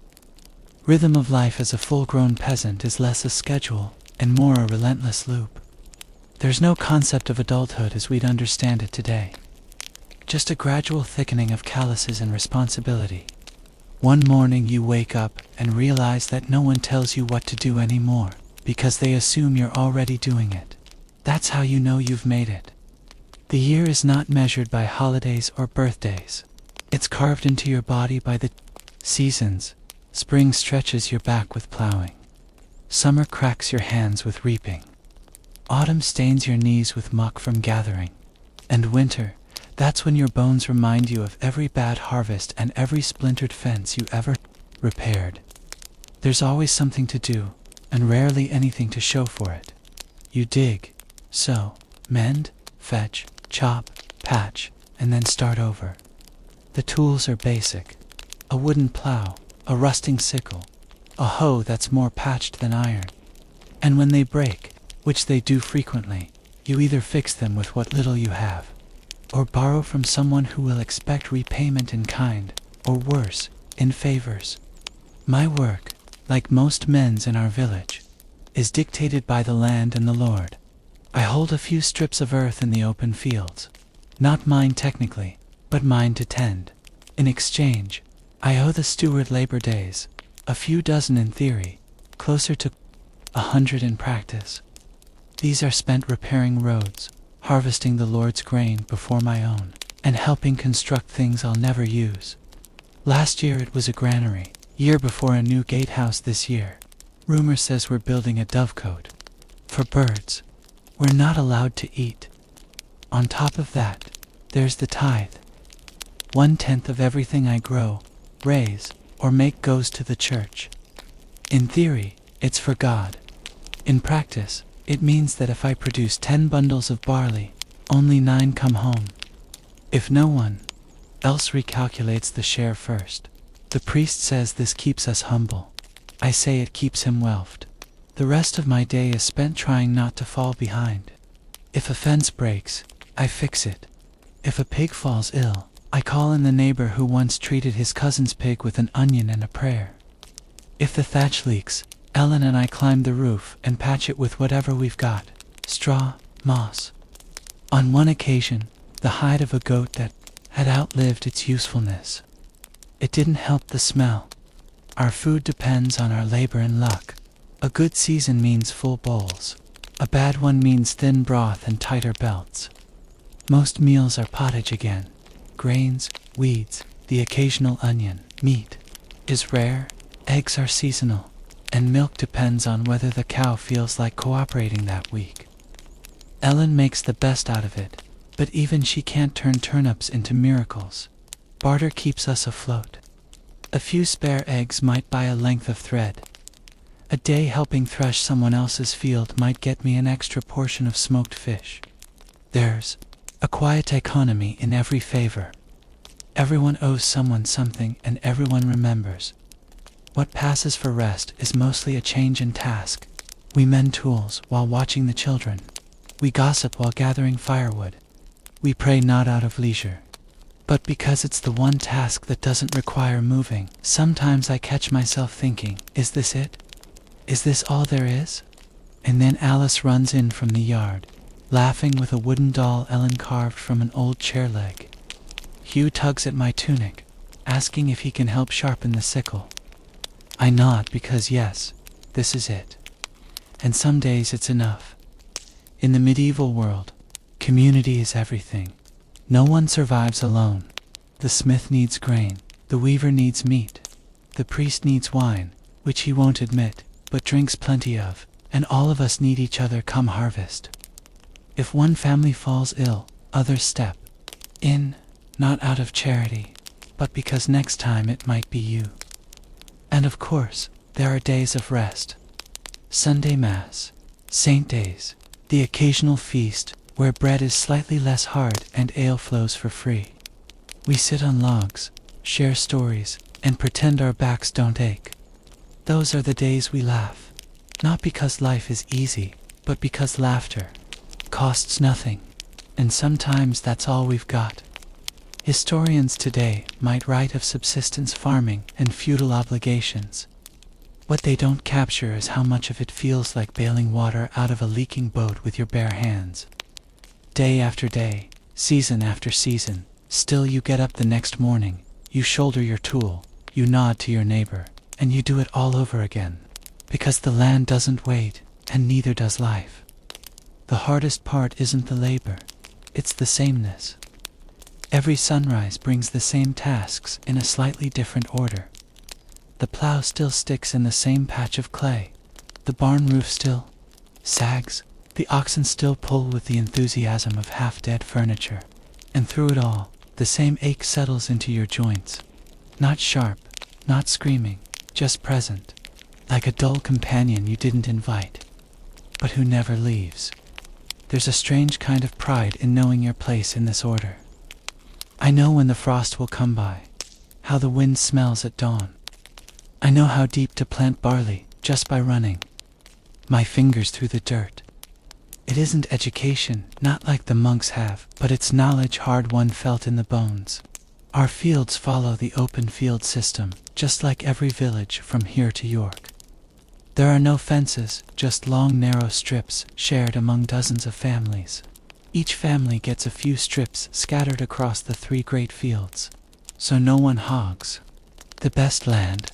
rhythm of life as a full-grown peasant is less a schedule and more a relentless loop. There's no concept of adulthood as we'd understand it today. Just a gradual thickening of calluses and responsibility. One morning you wake up and realize that no one tells you what to do anymore, because they assume you're already doing it. That's how you know you've made it. The year is not measured by holidays or birthdays. It's carved into your body by the seasons. Spring stretches your back with plowing. Summer cracks your hands with reaping. Autumn stains your knees with muck from gathering. And winter, that's when your bones remind you of every bad harvest and every splintered fence you ever repaired. There's always something to do, and rarely anything to show for it. You dig, sow, mend, fetch, chop, patch, and then start over. The tools are basic. A wooden plow, a rusting sickle, a hoe that's more patched than iron. And when they break, which they do frequently, you either fix them with what little you have, or borrow from someone who will expect repayment in kind, or worse, in favors. My work, like most men's in our village, is dictated by the land and the Lord. I hold a few strips of earth in the open fields, not mine technically, but mine to tend. In exchange, I owe the steward labor days, a few dozen in theory, closer to 100 in practice. These are spent repairing roads, harvesting the Lord's grain before my own, and helping construct things I'll never use. Last year it was a granary, year before a new gatehouse this year. Rumor says we're building a dovecote. For birds, we're not allowed to eat. On top of that, there's the tithe. 1/10 of everything I grow, raise, or make goes to the church. In theory, it's for God. In practice, it means that if I produce 10 bundles of barley, only 9 come home. If no one else recalculates the share first. The priest says this keeps us humble. I say it keeps him wealthed. The rest of my day is spent trying not to fall behind. If a fence breaks, I fix it. If a pig falls ill, I call in the neighbor who once treated his cousin's pig with an onion and a prayer. If the thatch leaks, Ellen and I climb the roof and patch it with whatever we've got, straw, moss. On one occasion, the hide of a goat that had outlived its usefulness. It didn't help the smell. Our food depends on our labor and luck. A good season means full bowls. A bad one means thin broth and tighter belts. Most meals are pottage again. Grains, weeds, the occasional onion. Meat is rare, eggs are seasonal, and milk depends on whether the cow feels like cooperating that week. Ellen makes the best out of it, but even she can't turn turnips into miracles. Barter keeps us afloat. A few spare eggs might buy a length of thread. A day helping thresh someone else's field might get me an extra portion of smoked fish. There's a quiet economy in every favor. Everyone owes someone something and everyone remembers. What passes for rest is mostly a change in task. We mend tools while watching the children. We gossip while gathering firewood. We pray not out of leisure, but because it's the one task that doesn't require moving. Sometimes I catch myself thinking, is this it? Is this all there is? And then Alice runs in from the yard, laughing with a wooden doll Ellen carved from an old chair leg. Hugh tugs at my tunic, asking if he can help sharpen the sickle. I nod because yes, this is it. And some days it's enough. In the medieval world, Community is everything. No one survives alone. The smith needs grain, the weaver needs meat, the priest needs wine, which he won't admit, but drinks plenty of, and all of us need each other come harvest. If one family falls ill, others step in, not out of charity, but because next time it might be you. And of course, there are days of rest. Sunday Mass, Saint Days, the occasional feast where bread is slightly less hard and ale flows for free. We sit on logs, share stories, and pretend our backs don't ache. Those are the days we laugh, not because life is easy, but because laughter costs nothing, and sometimes that's all we've got. Historians today might write of subsistence farming and feudal obligations. What they don't capture is how much of it feels like bailing water out of a leaking boat with your bare hands. Day after day, season after season, still you get up the next morning, you shoulder your tool, you nod to your neighbor, and you do it all over again. Because the land doesn't wait, and neither does life. The hardest part isn't the labor, it's the sameness. Every sunrise brings the same tasks in a slightly different order. The plow still sticks in the same patch of clay. The barn roof still sags. The oxen still pull with the enthusiasm of half-dead furniture. And through it all, the same ache settles into your joints. Not sharp, not screaming, just present. Like a dull companion you didn't invite, but who never leaves. There's a strange kind of pride in knowing your place in this order. I know when the frost will come by, how the wind smells at dawn. I know how deep to plant barley just by running my fingers through the dirt. It isn't education, not like the monks have, but it's knowledge hard-won felt in the bones. Our fields follow the open field system, just like every village from here to York. There are no fences, just long narrow strips shared among dozens of families. Each family gets a few strips scattered across the 3 great fields, so no one hogs the best land.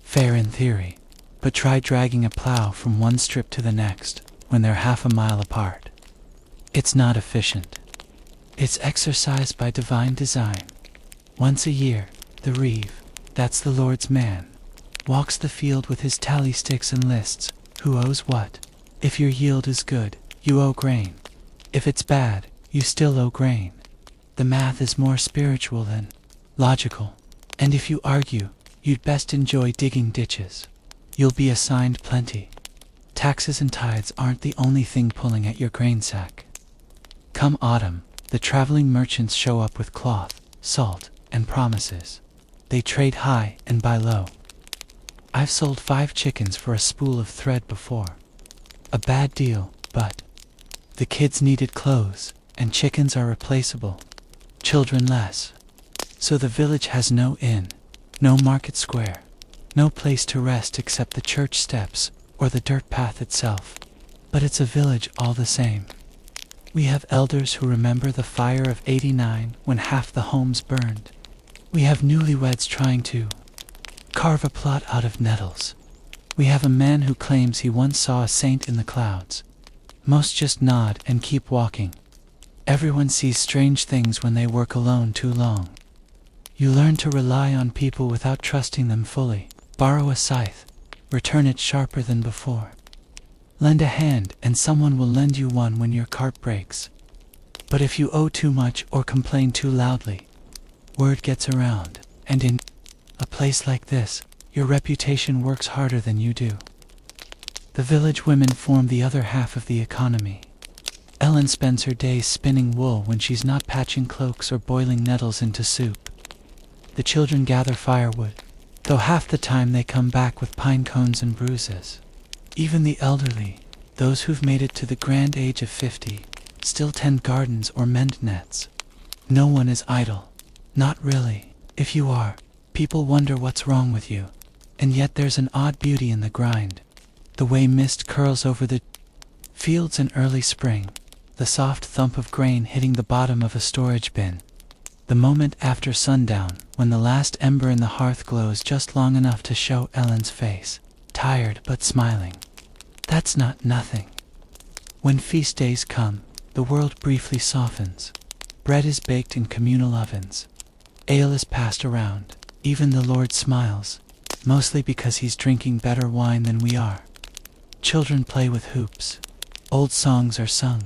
Fair in theory, but try dragging a plow from one strip to the next when they're half a mile apart. It's not efficient. It's exercise by divine design. Once a year, the reeve, that's the Lord's man, walks the field with his tally sticks and lists, who owes what. If your yield is good, you owe grain. If it's bad, you still owe grain. The math is more spiritual than logical. And if you argue, you'd best enjoy digging ditches. You'll be assigned plenty. Taxes and tithes aren't the only thing pulling at your grain sack. Come autumn, the traveling merchants show up with cloth, salt, and promises. They trade high and buy low. I've sold 5 chickens for a spool of thread before. A bad deal, but the kids needed clothes, and chickens are replaceable. Children less. So the village has no inn, no market square, no place to rest except the church steps or the dirt path itself. But it's a village all the same. We have elders who remember the fire of '89 when half the homes burned. We have newlyweds trying to carve a plot out of nettles. We have a man who claims he once saw a saint in the clouds. Most just nod and keep walking. Everyone sees strange things when they work alone too long. You learn to rely on people without trusting them fully. Borrow a scythe, return it sharper than before. Lend a hand and someone will lend you one when your cart breaks. But if you owe too much or complain too loudly, word gets around, and in a place like this, your reputation works harder than you do. The village women form the other half of the economy. Ellen spends her days spinning wool when she's not patching cloaks or boiling nettles into soup. The children gather firewood, though half the time they come back with pine cones and bruises. Even the elderly, those who've made it to the grand age of 50, still tend gardens or mend nets. No one is idle. Not really. If you are, people wonder what's wrong with you. And yet there's an odd beauty in the grind. The way mist curls over the fields in early spring, the soft thump of grain hitting the bottom of a storage bin. The moment after sundown, when the last ember in the hearth glows just long enough to show Ellen's face, tired but smiling. That's not nothing. When feast days come, the world briefly softens. Bread is baked in communal ovens. Ale is passed around. Even the Lord smiles, mostly because he's drinking better wine than we are. Children play with hoops. Old songs are sung.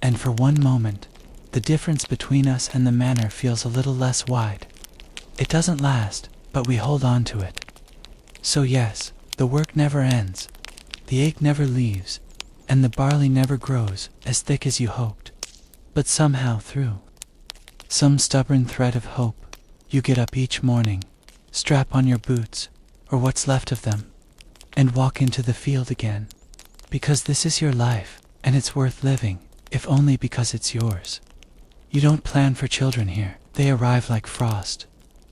And for one moment, the difference between us and the manor feels a little less wide. It doesn't last, but we hold on to it. So yes, the work never ends. The ache never leaves, and the barley never grows as thick as you hoped. But somehow through some stubborn thread of hope, you get up each morning, strap on your boots, or what's left of them, and walk into the field again. Because this is your life, and it's worth living, if only because it's yours. You don't plan for children here. They arrive like frost,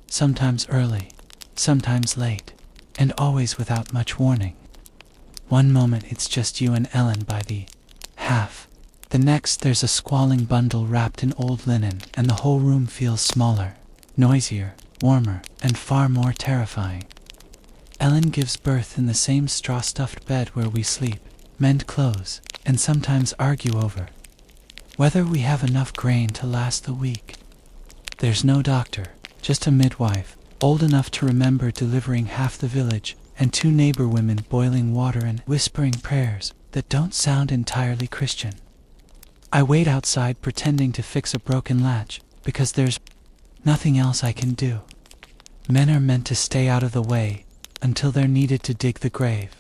sometimes early, sometimes late, and always without much warning. One moment it's just you and Ellen by the half. The next there's a squalling bundle wrapped in old linen, and the whole room feels smaller, noisier, warmer, and far more terrifying. Ellen gives birth in the same straw-stuffed bed where we sleep, mend clothes, and sometimes argue over whether we have enough grain to last the week. There's no doctor, just a midwife, old enough to remember delivering half the village, and 2 neighbor women boiling water and whispering prayers that don't sound entirely Christian. I wait outside pretending to fix a broken latch, because there's nothing else I can do. Men are meant to stay out of the way until they're needed to dig the grave.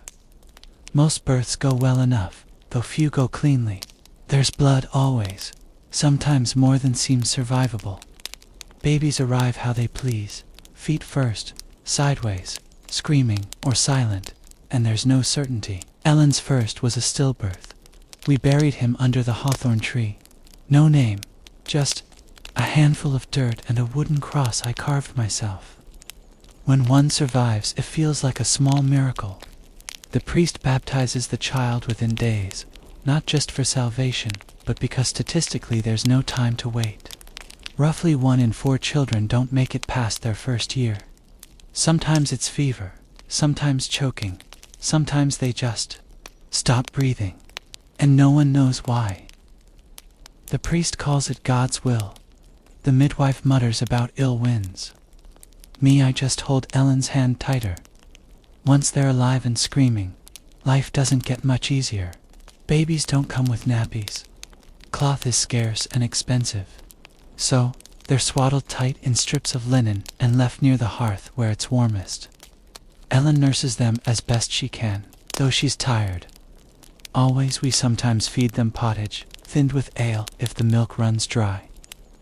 Most births go well enough, though few go cleanly. There's blood always, sometimes more than seems survivable. Babies arrive how they please, feet first, sideways, screaming or silent, and there's no certainty. Ellen's first was a stillbirth. We buried him under the hawthorn tree. No name, just a handful of dirt and a wooden cross I carved myself. When one survives, it feels like a small miracle. The priest baptizes the child within days, not just for salvation, but because statistically there's no time to wait. Roughly 1 in 4 children don't make it past their first year. Sometimes it's fever, sometimes choking, sometimes they just stop breathing, and no one knows why. The priest calls it God's will. The midwife mutters about ill winds. Me, I just hold Ellen's hand tighter. Once they're alive and screaming, life doesn't get much easier. Babies don't come with nappies. Cloth is scarce and expensive. So, they're swaddled tight in strips of linen and left near the hearth where it's warmest. Ellen nurses them as best she can, though she's tired. Always we sometimes feed them pottage, thinned with ale if the milk runs dry.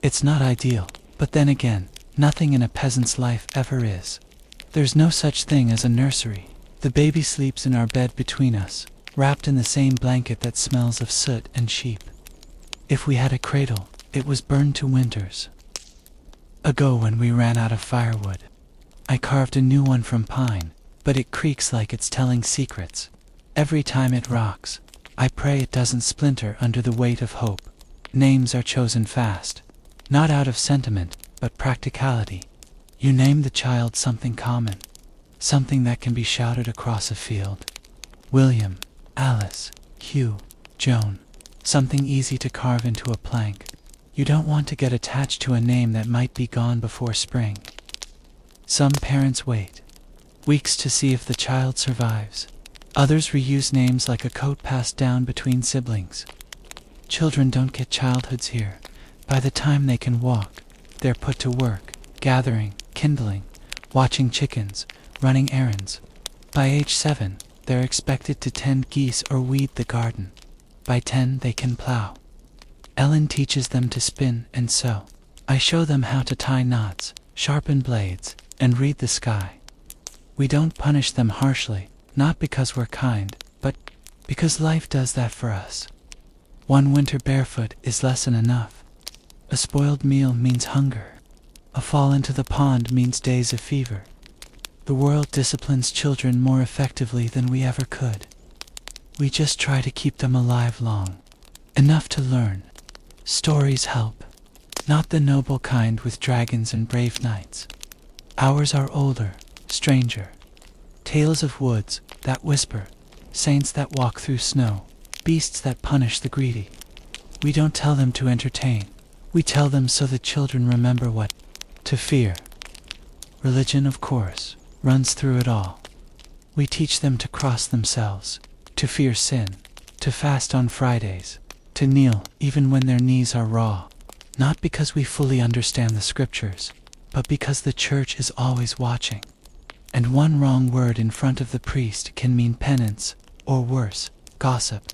It's not ideal, but then again, nothing in a peasant's life ever is. There's no such thing as a nursery. The baby sleeps in our bed between us, wrapped in the same blanket that smells of soot and sheep. If we had a cradle, it was burned to winters ago when we ran out of firewood. I carved a new one from pine, but it creaks like it's telling secrets. Every time it rocks, I pray it doesn't splinter under the weight of hope. Names are chosen fast, not out of sentiment, but practicality. You name the child something common, something that can be shouted across a field. William, Alice, Hugh, Joan, something easy to carve into a plank. You don't want to get attached to a name that might be gone before spring. Some parents wait weeks to see if the child survives. Others reuse names like a coat passed down between siblings. Children don't get childhoods here. By the time they can walk, they're put to work, gathering, kindling, watching chickens, running errands. By age 7, they're expected to tend geese or weed the garden. By 10, they can plow. Ellen teaches them to spin and sew. I show them how to tie knots, sharpen blades, and read the sky. We don't punish them harshly, not because we're kind, but because life does that for us. One winter barefoot is less than enough. A spoiled meal means hunger. A fall into the pond means days of fever. The world disciplines children more effectively than we ever could. We just try to keep them alive long, enough to learn. Stories help, not the noble kind with dragons and brave knights. Ours are older, stranger. Tales of woods that whisper, saints that walk through snow, beasts that punish the greedy. We don't tell them to entertain. We tell them so the children remember what to fear. Religion, of course, runs through it all. We teach them to cross themselves, to fear sin, to fast on Fridays, to kneel even when their knees are raw. Not because we fully understand the scriptures, but because the church is always watching. And one wrong word in front of the priest can mean penance, or worse, gossip.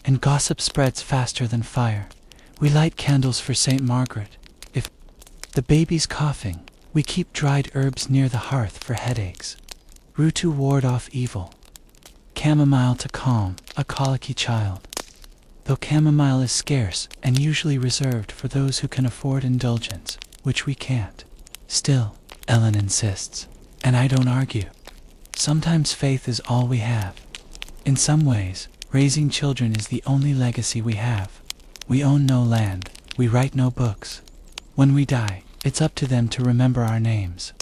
And gossip spreads faster than fire. We light candles for St. Margaret. If the baby's coughing, we keep dried herbs near the hearth for headaches. Rue to ward off evil. Chamomile to calm a colicky child. Though chamomile is scarce and usually reserved for those who can afford indulgence, which we can't. Still, Ellen insists, and I don't argue. Sometimes faith is all we have. In some ways, raising children is the only legacy we have. We own no land, we write no books. When we die, it's up to them to remember our names.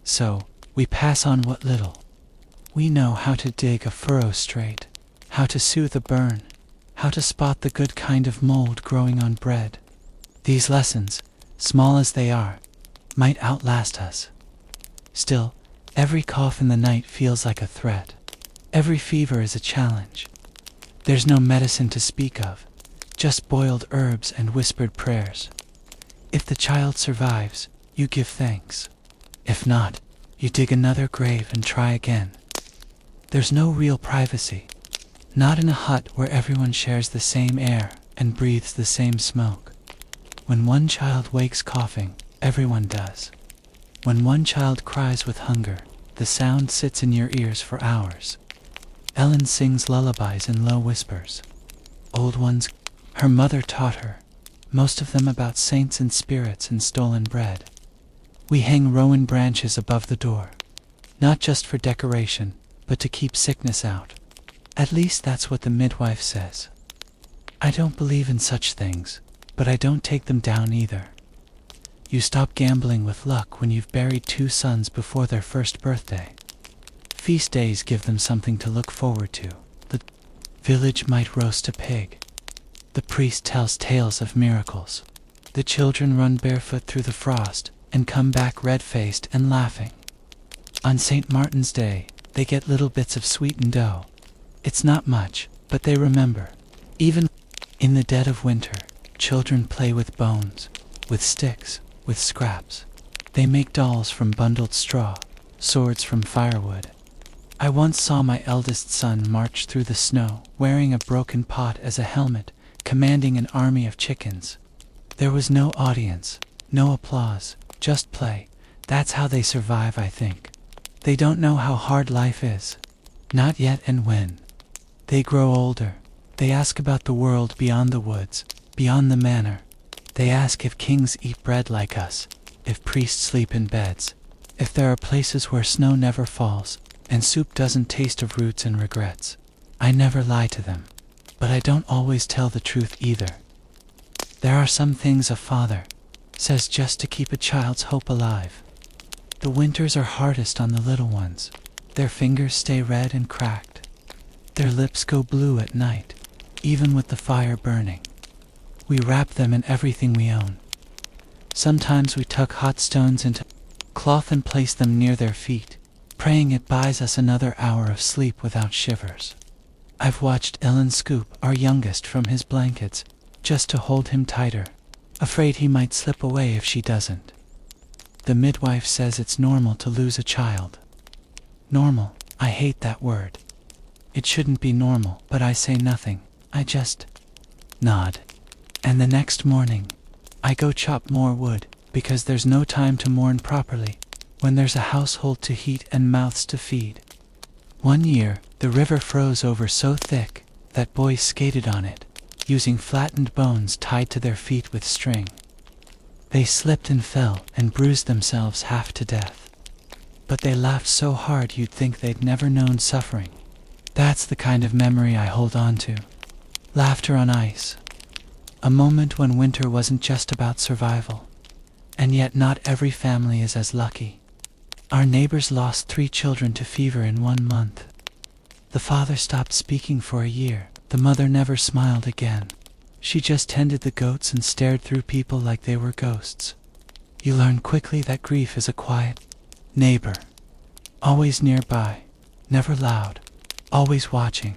So, we pass on what little. We know how to dig a furrow straight, how to soothe a burn, how to spot the good kind of mold growing on bread. These lessons, small as they are, might outlast us. Still, every cough in the night feels like a threat. Every fever is a challenge. There's no medicine to speak of, just boiled herbs and whispered prayers. If the child survives, you give thanks. If not, you dig another grave and try again. There's no real privacy. Not in a hut where everyone shares the same air and breathes the same smoke. When one child wakes coughing, everyone does. When one child cries with hunger, the sound sits in your ears for hours. Ellen sings lullabies in low whispers. Old ones her mother taught her, most of them about saints and spirits and stolen bread. We hang rowan branches above the door, not just for decoration, but to keep sickness out. At least that's what the midwife says. I don't believe in such things, but I don't take them down either. You stop gambling with luck when you've buried 2 sons before their first birthday. Feast days give them something to look forward to. The village might roast a pig. The priest tells tales of miracles. The children run barefoot through the frost and come back red-faced and laughing. On St. Martin's Day, they get little bits of sweetened dough. It's not much, but they remember. Even in the dead of winter, children play with bones, with sticks, with scraps. They make dolls from bundled straw, swords from firewood. I once saw my eldest son march through the snow, wearing a broken pot as a helmet, commanding an army of chickens. There was no audience, no applause, just play. That's how they survive, I think. They don't know how hard life is. Not yet, and when they grow older, they ask about the world beyond the woods, beyond the manor. They ask if kings eat bread like us, if priests sleep in beds, if there are places where snow never falls, and soup doesn't taste of roots and regrets. I never lie to them, but I don't always tell the truth either. There are some things a father says just to keep a child's hope alive. The winters are hardest on the little ones. Their fingers stay red and cracked. Their lips go blue at night, even with the fire burning. We wrap them in everything we own. Sometimes we tuck hot stones into cloth and place them near their feet, praying it buys us another hour of sleep without shivers. I've watched Ellen scoop our youngest from his blankets just to hold him tighter, afraid he might slip away if she doesn't. The midwife says it's normal to lose a child. Normal, I hate that word. It shouldn't be normal, but I say nothing. I just nod. And the next morning, I go chop more wood, because there's no time to mourn properly when there's a household to heat and mouths to feed. One year, the river froze over so thick that boys skated on it, using flattened bones tied to their feet with string. They slipped and fell and bruised themselves half to death. But they laughed so hard you'd think they'd never known suffering. That's the kind of memory I hold on to. Laughter on ice. A moment when winter wasn't just about survival. And yet not every family is as lucky. Our neighbors lost 3 children to fever in 1 month. The father stopped speaking for a year. The mother never smiled again. She just tended the goats and stared through people like they were ghosts. You learn quickly that grief is a quiet neighbor, always nearby, never loud, always watching.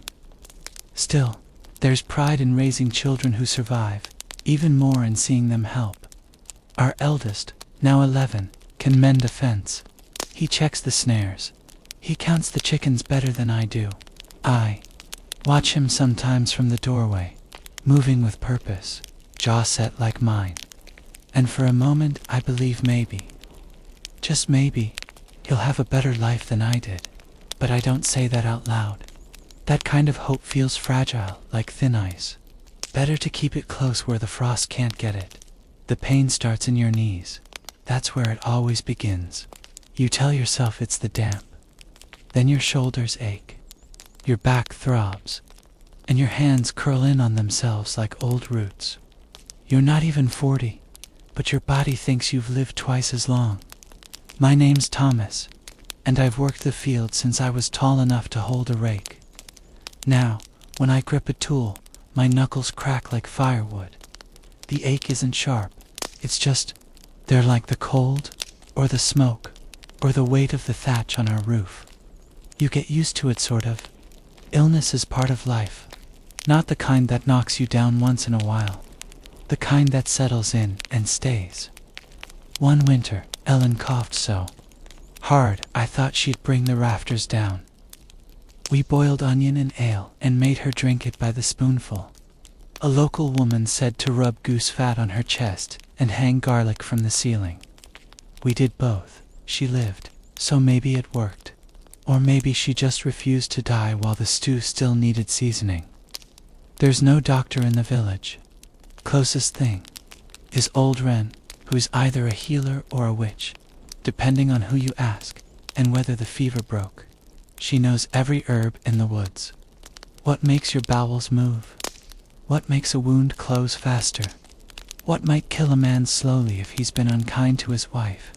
Still, there's pride in raising children who survive, even more in seeing them help. Our eldest, now 11, can mend a fence. He checks the snares. He counts the chickens better than I do. I watch him sometimes from the doorway, moving with purpose, jaw set like mine. And for a moment I believe maybe, just maybe, he'll have a better life than I did. But I don't say that out loud. That kind of hope feels fragile, like thin ice. Better to keep it close where the frost can't get it. The pain starts in your knees. That's where it always begins. You tell yourself it's the damp. Then your shoulders ache. Your back throbs. And your hands curl in on themselves like old roots. You're not even 40, but your body thinks you've lived twice as long. My name's Thomas, and I've worked the field since I was tall enough to hold a rake. Now, when I grip a tool, my knuckles crack like firewood. The ache isn't sharp, it's just, they're like the cold, or the smoke, or the weight of the thatch on our roof. You get used to it, sort of. Illness is part of life, not the kind that knocks you down once in a while, the kind that settles in and stays. One winter, Ellen coughed so hard I thought she'd bring the rafters down. We boiled onion and ale and made her drink it by the spoonful. A local woman said to rub goose fat on her chest and hang garlic from the ceiling. We did both. She lived, so maybe it worked. Or maybe she just refused to die while the stew still needed seasoning. There's no doctor in the village. Closest thing is old Wren, who's either a healer or a witch, depending on who you ask and whether the fever broke. She knows every herb in the woods. What makes your bowels move? What makes a wound close faster? What might kill a man slowly if he's been unkind to his wife?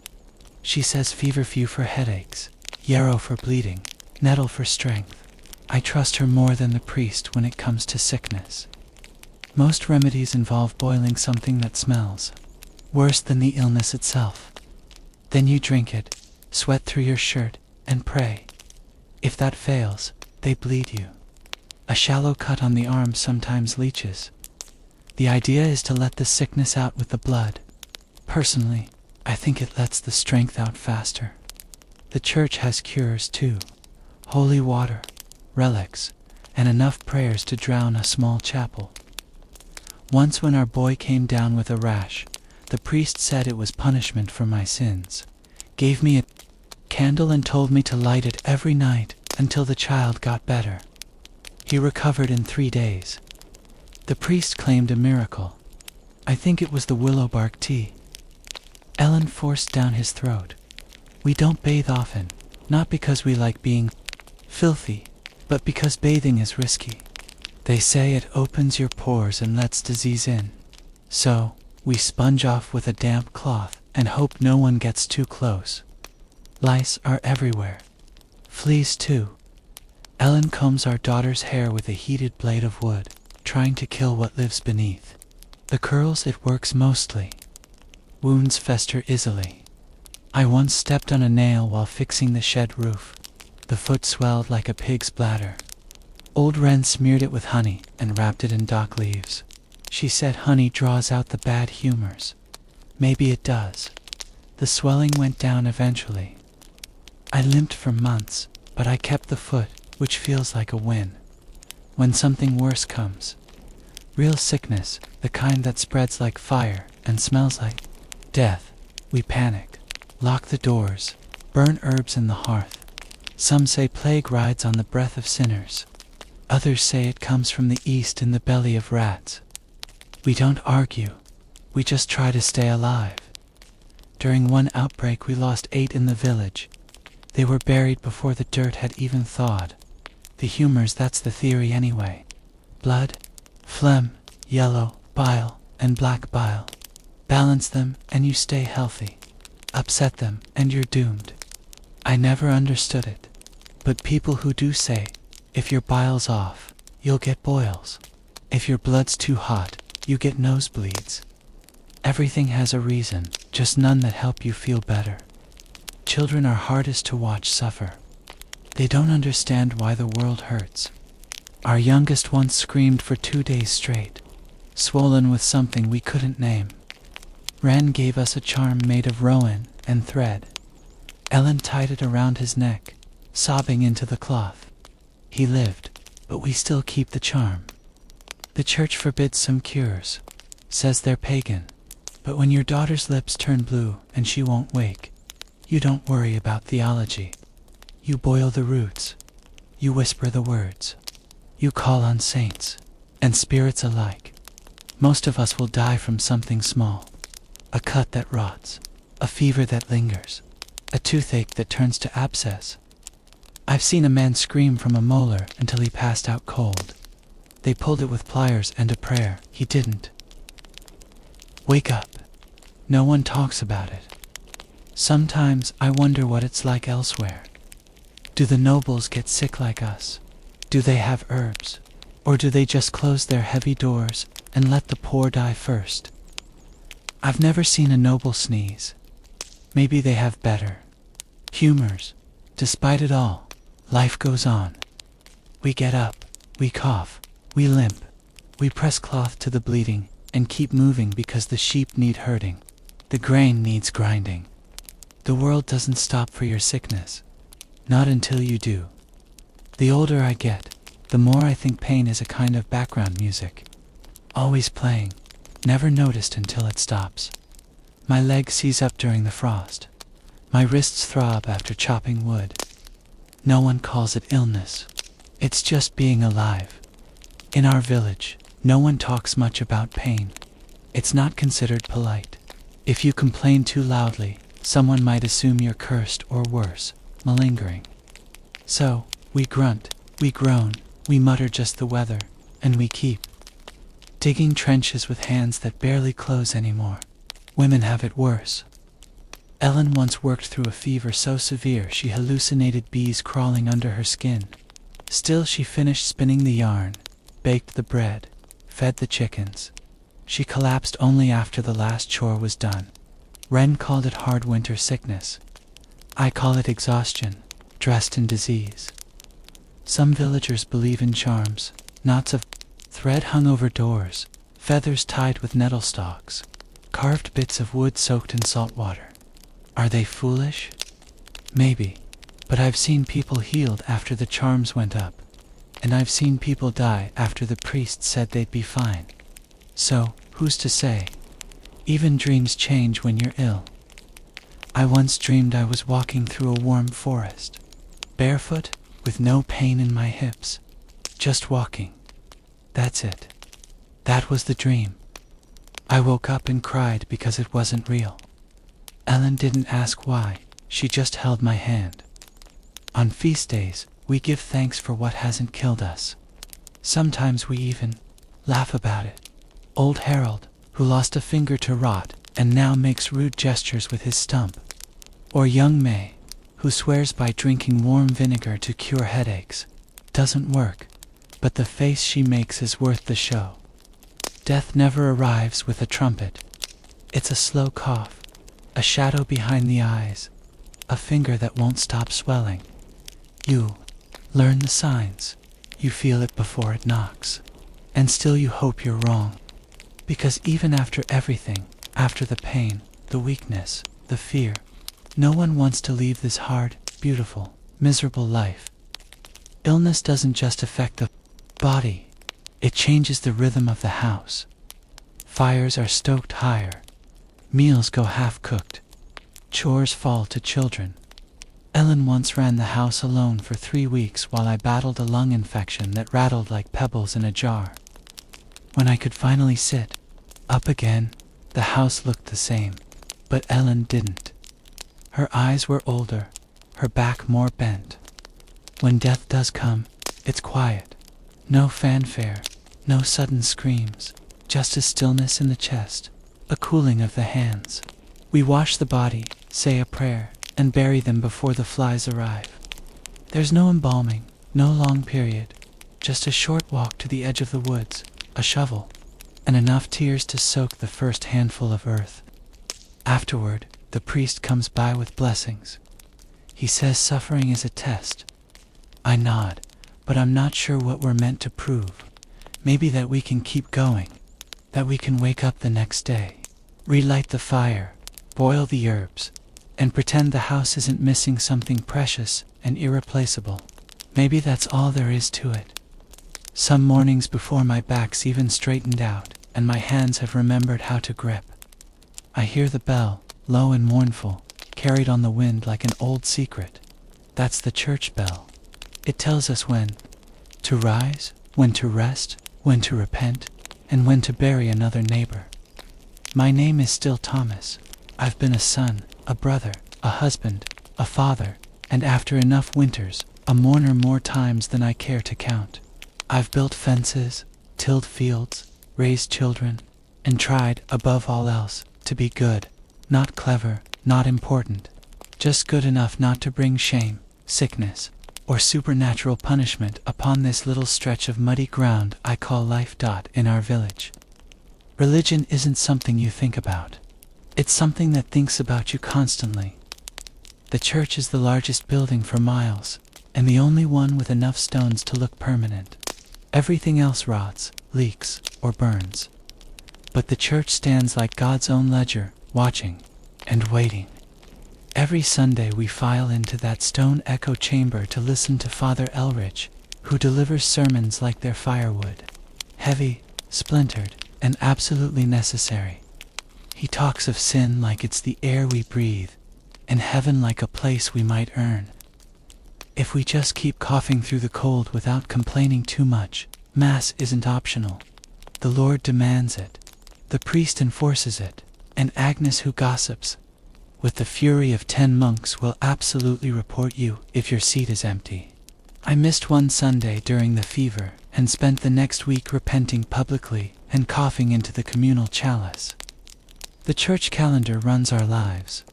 She says feverfew for headaches, yarrow for bleeding, nettle for strength. I trust her more than the priest when it comes to sickness. Most remedies involve boiling something that smells worse than the illness itself. Then you drink it, sweat through your shirt, and pray. If that fails, they bleed you. A shallow cut on the arm sometimes leaches. The idea is to let the sickness out with the blood. Personally, I think it lets the strength out faster. The church has cures too. Holy water, relics, and enough prayers to drown a small chapel. Once when our boy came down with a rash, the priest said it was punishment for my sins, gave me a candle and told me to light it every night until the child got better. He recovered in 3 days. The priest claimed a miracle. I think it was the willow bark tea. Ellen forced down his throat. We don't bathe often, not because we like being filthy, but because bathing is risky. They say it opens your pores and lets disease in. So, we sponge off with a damp cloth and hope no one gets too close. Lice are everywhere. Fleas too. Ellen combs our daughter's hair with a heated blade of wood, trying to kill what lives beneath. The curls it works mostly. Wounds fester easily. I once stepped on a nail while fixing the shed roof. The foot swelled like a pig's bladder. Old Wren smeared it with honey and wrapped it in dock leaves. She said honey draws out the bad humors. Maybe it does. The swelling went down eventually. I limped for months, but I kept the foot, which feels like a win. When something worse comes, real sickness, the kind that spreads like fire and smells like death, we panic, lock the doors, burn herbs in the hearth. Some say plague rides on the breath of sinners. Others say it comes from the east in the belly of rats. We don't argue, we just try to stay alive. During one outbreak we lost 8 in the village. They were buried before the dirt had even thawed. The humors, that's the theory anyway. Blood, phlegm, yellow, bile, and black bile. Balance them and you stay healthy. Upset them and you're doomed. I never understood it. But people who do say, if your bile's off, you'll get boils. If your blood's too hot, you get nosebleeds. Everything has a reason, just none that help you feel better. Children are hardest to watch suffer. They don't understand why the world hurts. Our youngest once screamed for 2 days straight, swollen with something we couldn't name. Wren gave us a charm made of rowan and thread. Ellen tied it around his neck, sobbing into the cloth. He lived, but we still keep the charm. The church forbids some cures, says they're pagan. But when your daughter's lips turn blue and she won't wake, you don't worry about theology. You boil the roots. You whisper the words. You call on saints and spirits alike. Most of us will die from something small. A cut that rots, a fever that lingers, a toothache that turns to abscess. I've seen a man scream from a molar until he passed out cold. They pulled it with pliers and a prayer. He didn't. Wake up. No one talks about it. Sometimes I wonder what it's like elsewhere. Do the nobles get sick like us? Do they have herbs? Or do they just close their heavy doors and let the poor die first? I've never seen a noble sneeze. Maybe they have better humors. Despite it all, life goes on. We get up, we cough, we limp, we press cloth to the bleeding and keep moving because the sheep need herding. The grain needs grinding. The world doesn't stop for your sickness. Not until you do. The older I get, the more I think pain is a kind of background music. Always playing, never noticed until it stops. My leg seize up during the frost. My wrists throb after chopping wood. No one calls it illness. It's just being alive. In our village, no one talks much about pain. It's not considered polite. If you complain too loudly, someone might assume you're cursed or worse, malingering. So, we grunt, we groan, we mutter just the weather, and we keep digging trenches with hands that barely close anymore. Women have it worse. Ellen once worked through a fever so severe she hallucinated bees crawling under her skin. Still she finished spinning the yarn, baked the bread, fed the chickens. She collapsed only after the last chore was done. Wren called it hard winter sickness. I call it exhaustion, dressed in disease. Some villagers believe in charms, knots of thread hung over doors, feathers tied with nettle stalks, carved bits of wood soaked in salt water. Are they foolish? Maybe, but I've seen people healed after the charms went up, and I've seen people die after the priest said they'd be fine. So, who's to say? Even dreams change when you're ill. I once dreamed I was walking through a warm forest, barefoot, with no pain in my hips, just walking. That's it. That was the dream. I woke up and cried because it wasn't real. Ellen didn't ask why, she just held my hand. On feast days, we give thanks for what hasn't killed us. Sometimes we even laugh about it. Old Harold, who lost a finger to rot and now makes rude gestures with his stump. Or young May, who swears by drinking warm vinegar to cure headaches. Doesn't work, but the face she makes is worth the show. Death never arrives with a trumpet. It's a slow cough, a shadow behind the eyes, a finger that won't stop swelling. You learn the signs. You feel it before it knocks. And still you hope you're wrong. Because even after everything, after the pain, the weakness, the fear, no one wants to leave this hard, beautiful, miserable life. Illness doesn't just affect the body. It changes the rhythm of the house. Fires are stoked higher. Meals go half-cooked. Chores fall to children. Ellen once ran the house alone for 3 weeks while I battled a lung infection that rattled like pebbles in a jar. When I could finally sit up again, the house looked the same, but Ellen didn't. Her eyes were older, her back more bent. When death does come, it's quiet. No fanfare, no sudden screams, just a stillness in the chest, a cooling of the hands. We wash the body, say a prayer, and bury them before the flies arrive. There's no embalming, no long period, just a short walk to the edge of the woods, a shovel, and enough tears to soak the first handful of earth. Afterward, the priest comes by with blessings. He says suffering is a test. I nod, but I'm not sure what we're meant to prove. Maybe that we can keep going, that we can wake up the next day, relight the fire, boil the herbs, and pretend the house isn't missing something precious and irreplaceable. Maybe that's all there is to it. Some mornings before my back's even straightened out and my hands have remembered how to grip, I hear the bell, low and mournful, carried on the wind like an old secret. That's the church bell. It tells us when to rise, when to rest, when to repent, and when to bury another neighbor. My name is still Thomas. I've been a son, a brother, a husband, a father, and after enough winters, a mourner more times than I care to count. I've built fences, tilled fields, raised children, and tried, above all else, to be good, not clever, not important, just good enough not to bring shame, sickness, or supernatural punishment upon this little stretch of muddy ground I call life. In our village, religion isn't something you think about. It's something that thinks about you constantly. The church is the largest building for miles, and the only one with enough stones to look permanent. Everything else rots, leaks, or burns. But the church stands like God's own ledger, watching and waiting. Every Sunday we file into that stone echo chamber to listen to Father Elrich, who delivers sermons like they're firewood, heavy, splintered, and absolutely necessary. He talks of sin like it's the air we breathe, and heaven like a place we might earn. If we just keep coughing through the cold without complaining too much, Mass isn't optional. The Lord demands it. The priest enforces it, and Agnes, who gossips with the fury of 10 monks, will absolutely report you if your seat is empty. I missed one Sunday during the fever and spent the next week repenting publicly and coughing into the communal chalice. The church calendar runs our lives.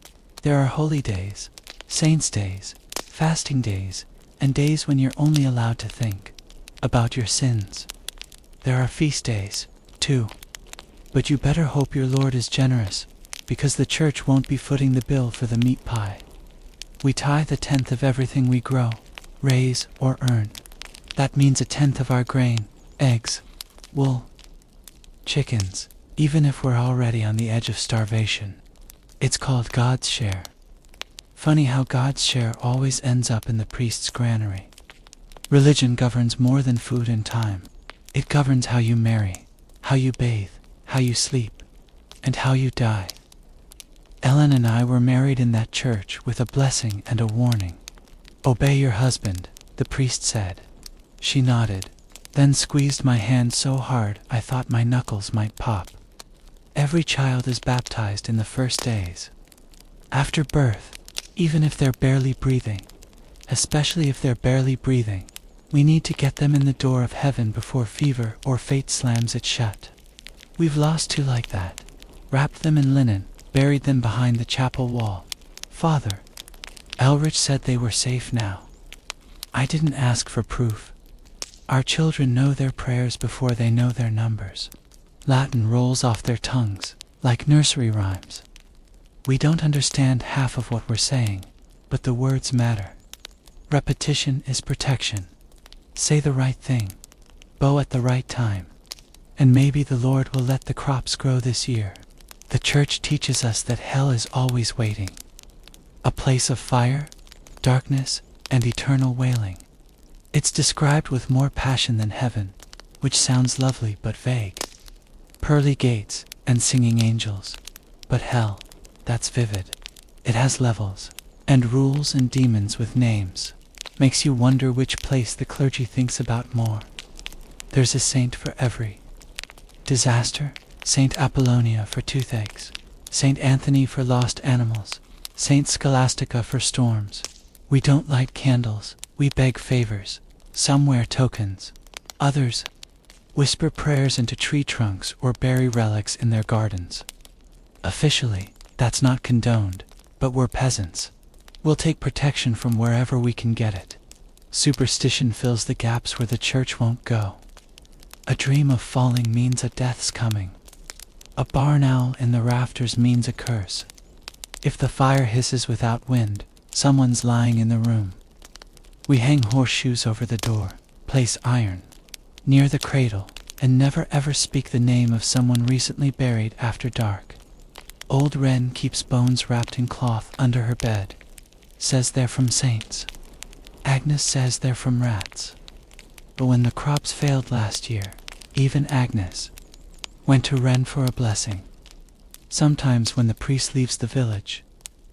There are holy days, saints' days, fasting days, and days when you're only allowed to think about your sins. There are feast days, too. But you better hope your Lord is generous, because the church won't be footing the bill for the meat pie. We tithe 1/10 of everything we grow, raise, or earn. That means 1/10 of our grain, eggs, wool, chickens, even if we're already on the edge of starvation. It's called God's share. Funny how God's share always ends up in the priest's granary. Religion governs more than food and time. It governs how you marry, how you bathe, how you sleep, and how you die. Ellen and I were married in that church with a blessing and a warning. Obey your husband, the priest said. She nodded, then squeezed my hand so hard I thought my knuckles might pop. Every child is baptized in the first days. After birth, even if they're barely breathing, especially if they're barely breathing, we need to get them in the door of heaven before fever or fate slams it shut. We've lost 2 like that, wrapped them in linen, buried them behind the chapel wall. Father Elrich said they were safe now. I didn't ask for proof. Our children know their prayers before they know their numbers. Latin rolls off their tongues, like nursery rhymes. We don't understand half of what we're saying, but the words matter. Repetition is protection. Say the right thing, bow at the right time, and maybe the Lord will let the crops grow this year. The church teaches us that hell is always waiting. A place of fire, darkness, and eternal wailing. It's described with more passion than heaven, which sounds lovely but vague. Pearly gates and singing angels. But hell, that's vivid. It has levels, and rules and demons with names. Makes you wonder which place the clergy thinks about more. There's a saint for every disaster. Saint Apollonia for toothaches, Saint Anthony for lost animals, Saint Scholastica for storms. We don't light candles, we beg favors. Some wear tokens. Others whisper prayers into tree trunks or bury relics in their gardens. Officially, that's not condoned, but we're peasants. We'll take protection from wherever we can get it. Superstition fills the gaps where the church won't go. A dream of falling means a death's coming. A barn owl in the rafters means a curse. If the fire hisses without wind, someone's lying in the room. We hang horseshoes over the door, place iron near the cradle, and never ever speak the name of someone recently buried after dark. Old Wren keeps bones wrapped in cloth under her bed, says they're from saints. Agnes says they're from rats. But when the crops failed last year, even Agnes went to Wren for a blessing. Sometimes when the priest leaves the village,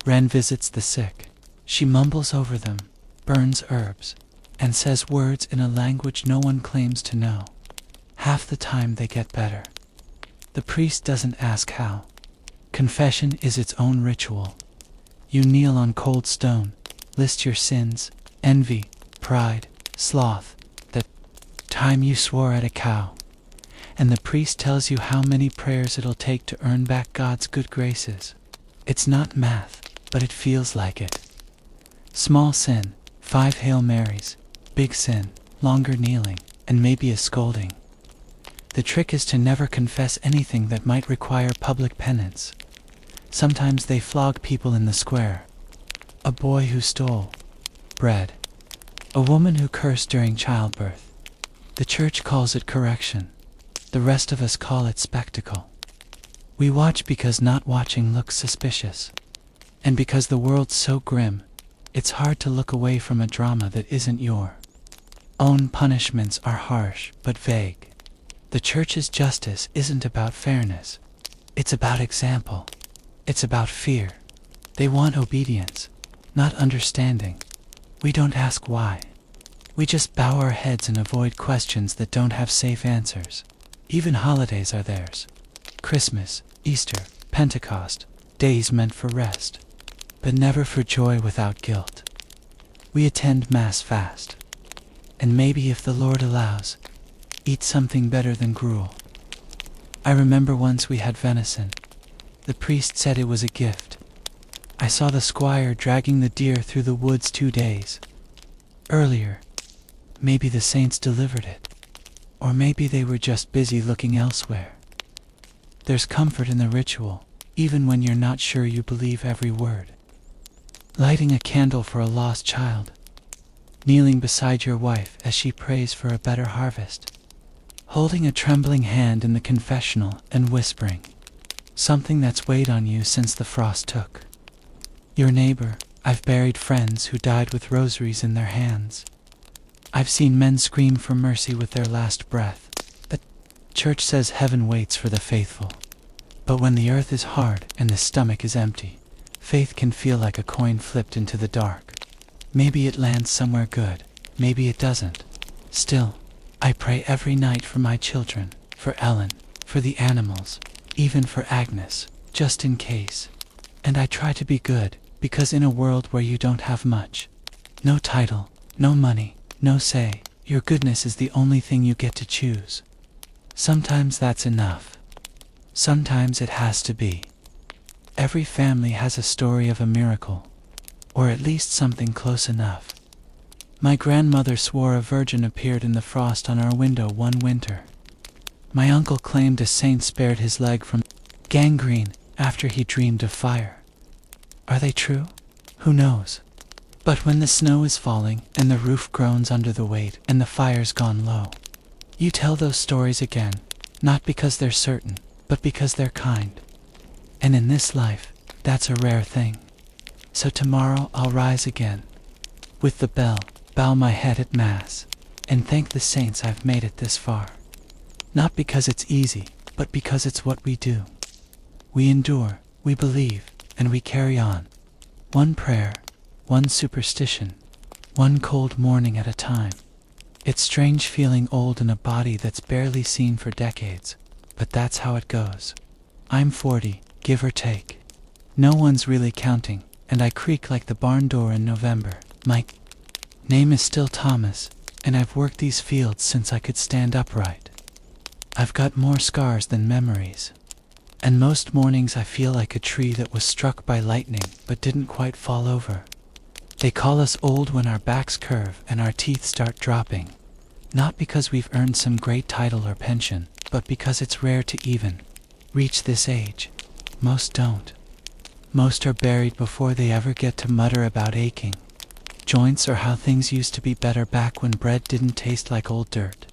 Wren visits the sick. She mumbles over them, burns herbs, and says words in a language no one claims to know. Half the time they get better. The priest doesn't ask how. Confession is its own ritual. You kneel on cold stone, list your sins, envy, pride, sloth, the time you swore at a cow. And the priest tells you how many prayers it'll take to earn back God's good graces. It's not math, but it feels like it. Small sin, 5 Hail Marys. Big sin, longer kneeling, and maybe a scolding. The trick is to never confess anything that might require public penance. Sometimes they flog people in the square. A boy who stole bread. A woman who cursed during childbirth. The church calls it correction. The rest of us call it spectacle. We watch because not watching looks suspicious. And because the world's so grim, it's hard to look away from a drama that isn't your own. Punishments are harsh but vague. The church's justice isn't about fairness. It's about example. It's about fear. They want obedience, not understanding. We don't ask why. We just bow our heads and avoid questions that don't have safe answers. Even holidays are theirs. Christmas, Easter, Pentecost, days meant for rest, but never for joy without guilt. We attend Mass fast, and maybe if the Lord allows, eat something better than gruel. I remember once we had venison. The priest said it was a gift. I saw the squire dragging the deer through the woods 2 days earlier. Maybe the saints delivered it, or maybe they were just busy looking elsewhere. There's comfort in the ritual, even when you're not sure you believe every word. Lighting a candle for a lost child. Kneeling beside your wife as she prays for a better harvest. Holding a trembling hand in the confessional and whispering something that's weighed on you since the frost took. Your neighbor. I've buried friends who died with rosaries in their hands. I've seen men scream for mercy with their last breath. The church says heaven waits for the faithful. But when the earth is hard and the stomach is empty, faith can feel like a coin flipped into the dark. Maybe it lands somewhere good, maybe it doesn't. Still, I pray every night for my children, for Ellen, for the animals, even for Agnes, just in case. And I try to be good, because in a world where you don't have much, no title, no money, no say, your goodness is the only thing you get to choose. Sometimes that's enough. Sometimes it has to be. Every family has a story of a miracle, or at least something close enough. My grandmother swore a virgin appeared in the frost on our window one winter. My uncle claimed a saint spared his leg from gangrene after he dreamed of fire. Are they true? Who knows? But when the snow is falling and the roof groans under the weight and the fire's gone low, you tell those stories again, not because they're certain, but because they're kind. And in this life, that's a rare thing. So tomorrow I'll rise again. With the bell, bow my head at Mass, and thank the saints I've made it this far. Not because it's easy, but because it's what we do. We endure, we believe, and we carry on. One prayer, one superstition, one cold morning at a time. It's strange feeling old in a body that's barely seen for decades, but that's how it goes. I'm 40, give or take. No one's really counting, and I creak like the barn door in November. My name is still Thomas, and I've worked these fields since I could stand upright. I've got more scars than memories. And most mornings I feel like a tree that was struck by lightning but didn't quite fall over. They call us old when our backs curve and our teeth start dropping. Not because we've earned some great title or pension, but because it's rare to even reach this age. Most don't. Most are buried before they ever get to mutter about aching joints or how things used to be better back when bread didn't taste like old dirt.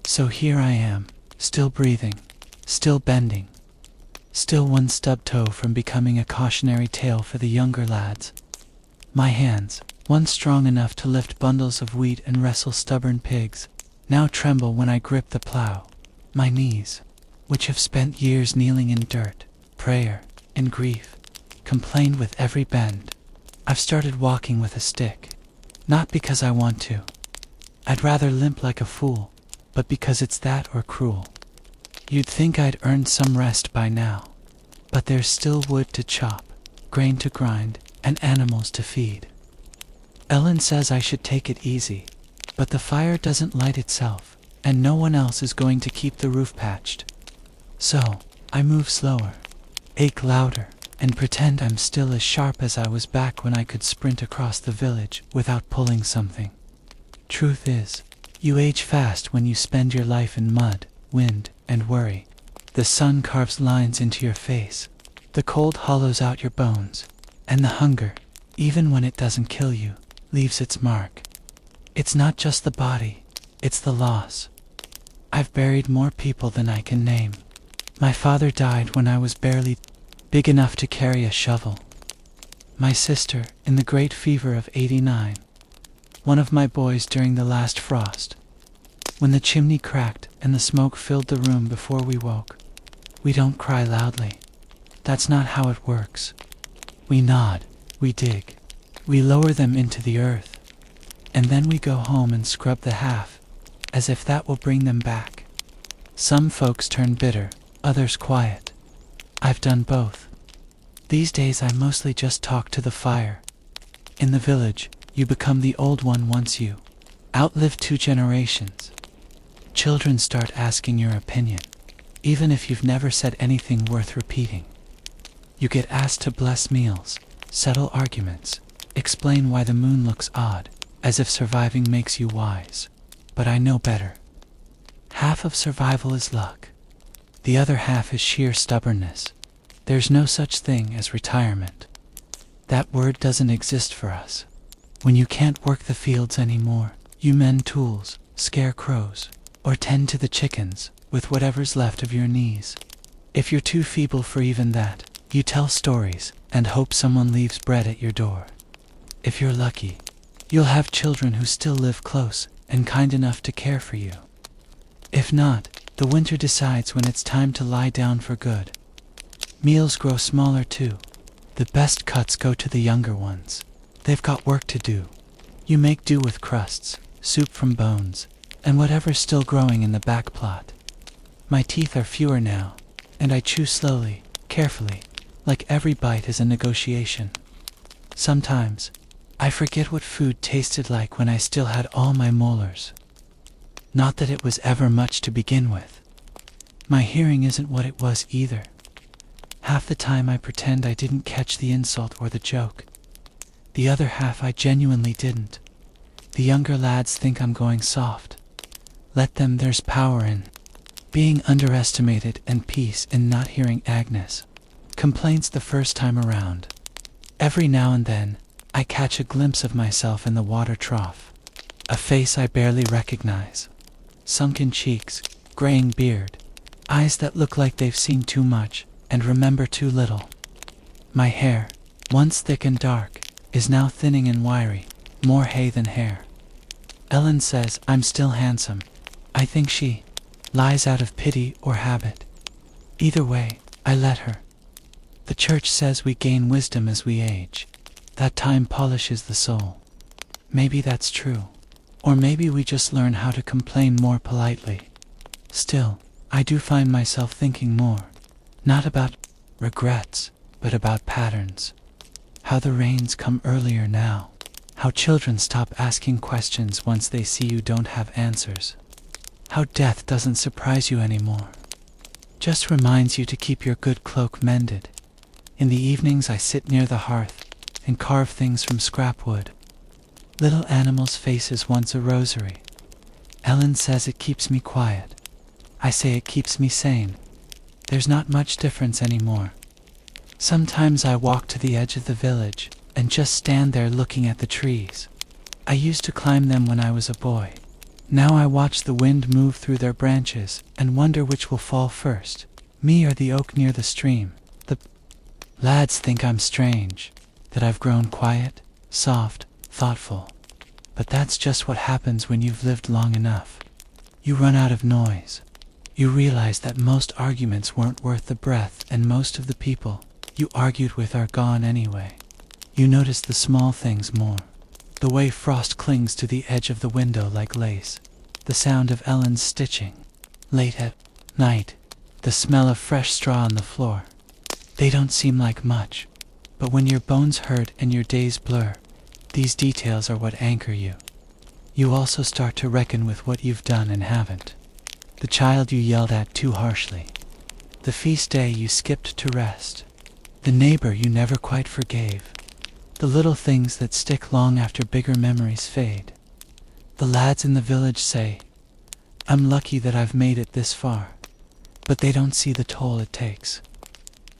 So here I am, still breathing, still bending, still one stub toe from becoming a cautionary tale for the younger lads. My hands, once strong enough to lift bundles of wheat and wrestle stubborn pigs, now tremble when I grip the plow. My knees, which have spent years kneeling in dirt, prayer, and grief, complain with every bend. I've started walking with a stick, not because I want to. I'd rather limp like a fool, but because it's that or cruel. You'd think I'd earned some rest by now, but there's still wood to chop, grain to grind, and animals to feed. Ellen says I should take it easy, but the fire doesn't light itself, and no one else is going to keep the roof patched. So, I move slower, ache louder, and pretend I'm still as sharp as I was back when I could sprint across the village without pulling something. Truth is, you age fast when you spend your life in mud, wind, and worry. The sun carves lines into your face, the cold hollows out your bones, and the hunger, even when it doesn't kill you, leaves its mark. It's not just the body, it's the loss. I've buried more people than I can name. My father died when I was barely big enough to carry a shovel. My sister in the great fever of '89. One of my boys during the last frost. When the chimney cracked and the smoke filled the room before we woke. We don't cry loudly. That's not how it works. We nod, we dig, we lower them into the earth, and then we go home and scrub the half, as if that will bring them back. Some folks turn bitter, others quiet. I've done both. These days I mostly just talk to the fire. In the village, you become the old one once you outlive 2 generations. Children start asking your opinion, even if you've never said anything worth repeating. You get asked to bless meals, settle arguments, explain why the moon looks odd, as if surviving makes you wise. But I know better. Half of survival is luck. The other half is sheer stubbornness. There's no such thing as retirement. That word doesn't exist for us. When you can't work the fields anymore, you mend tools, scare crows, or tend to the chickens with whatever's left of your knees. If you're too feeble for even that, you tell stories and hope someone leaves bread at your door. If you're lucky, you'll have children who still live close and kind enough to care for you. If not, the winter decides when it's time to lie down for good. Meals grow smaller too. The best cuts go to the younger ones. They've got work to do. You make do with crusts, soup from bones, and whatever's still growing in the back plot. My teeth are fewer now, and I chew slowly, carefully, like every bite is a negotiation. Sometimes, I forget what food tasted like when I still had all my molars. Not that it was ever much to begin with. My hearing isn't what it was either. Half the time I pretend I didn't catch the insult or the joke. The other half I genuinely didn't. The younger lads think I'm going soft. Let them, there's power in being underestimated and peace in not hearing Agnes complaints the first time around. Every now and then, I catch a glimpse of myself in the water trough. A face I barely recognize. Sunken cheeks, graying beard, eyes that look like they've seen too much and remember too little. My hair, once thick and dark, is now thinning and wiry, more hay than hair. Ellen says I'm still handsome. I think she lies out of pity or habit. Either way, I let her. The church says we gain wisdom as we age, that time polishes the soul. Maybe that's true. Or maybe we just learn how to complain more politely. Still, I do find myself thinking more, not about regrets, but about patterns. How the rains come earlier now. How children stop asking questions once they see you don't have answers. How death doesn't surprise you anymore. Just reminds you to keep your good cloak mended. In the evenings I sit near the hearth and carve things from scrap wood. Little animals' faces once a rosary. Ellen says it keeps me quiet. I say it keeps me sane. There's not much difference anymore. Sometimes I walk to the edge of the village and just stand there looking at the trees. I used to climb them when I was a boy. Now I watch the wind move through their branches and wonder which will fall first, me or the oak near the stream. The lads think I'm strange, that I've grown quiet, soft, thoughtful. But that's just what happens when you've lived long enough. You run out of noise. You realize that most arguments weren't worth the breath, and most of the people you argued with are gone anyway. You notice the small things more. The way frost clings to the edge of the window like lace. The sound of Ellen's stitching. Late at night, the smell of fresh straw on the floor. They don't seem like much, but when your bones hurt and your days blur, these details are what anchor you. You also start to reckon with what you've done and haven't. The child you yelled at too harshly. The feast day you skipped to rest. The neighbor you never quite forgave. The little things that stick long after bigger memories fade. The lads in the village say, I'm lucky that I've made it this far, but they don't see the toll it takes.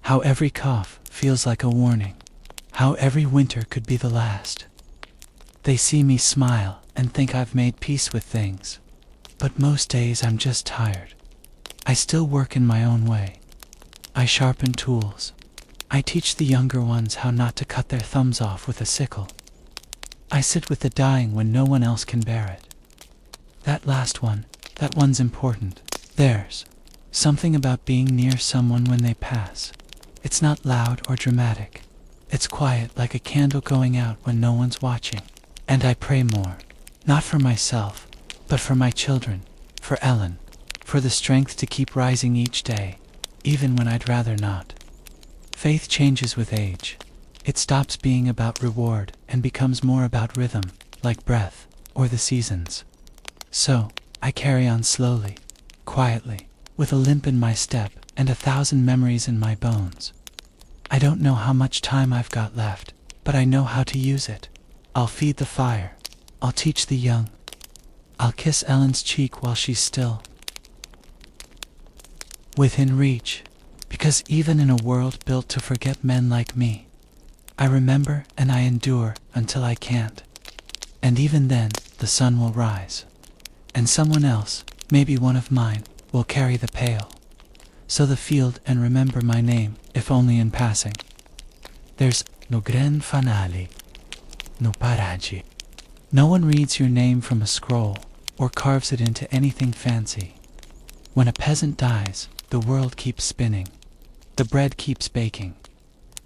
How every cough feels like a warning. How every winter could be the last. They see me smile and think I've made peace with things. But most days I'm just tired. I still work in my own way. I sharpen tools. I teach the younger ones how not to cut their thumbs off with a sickle. I sit with the dying when no one else can bear it. That last one, that one's important. There's something about being near someone when they pass. It's not loud or dramatic. It's quiet, like a candle going out when no one's watching. And I pray more, not for myself, but for my children, for Ellen, for the strength to keep rising each day, even when I'd rather not. Faith changes with age. It stops being about reward and becomes more about rhythm, like breath or the seasons. So, I carry on slowly, quietly, with a limp in my step and 1,000 memories in my bones. I don't know how much time I've got left, but I know how to use it. I'll feed the fire. I'll teach the young. I'll kiss Ellen's cheek while she's still within reach, because even in a world built to forget men like me, I remember and I endure until I can't. And even then, the sun will rise, and someone else, maybe one of mine, will carry the pail. So the field and remember my name, if only in passing. There's no gran fanali, no paragi. No one reads your name from a scroll or carves it into anything fancy. When a peasant dies, the world keeps spinning. The bread keeps baking.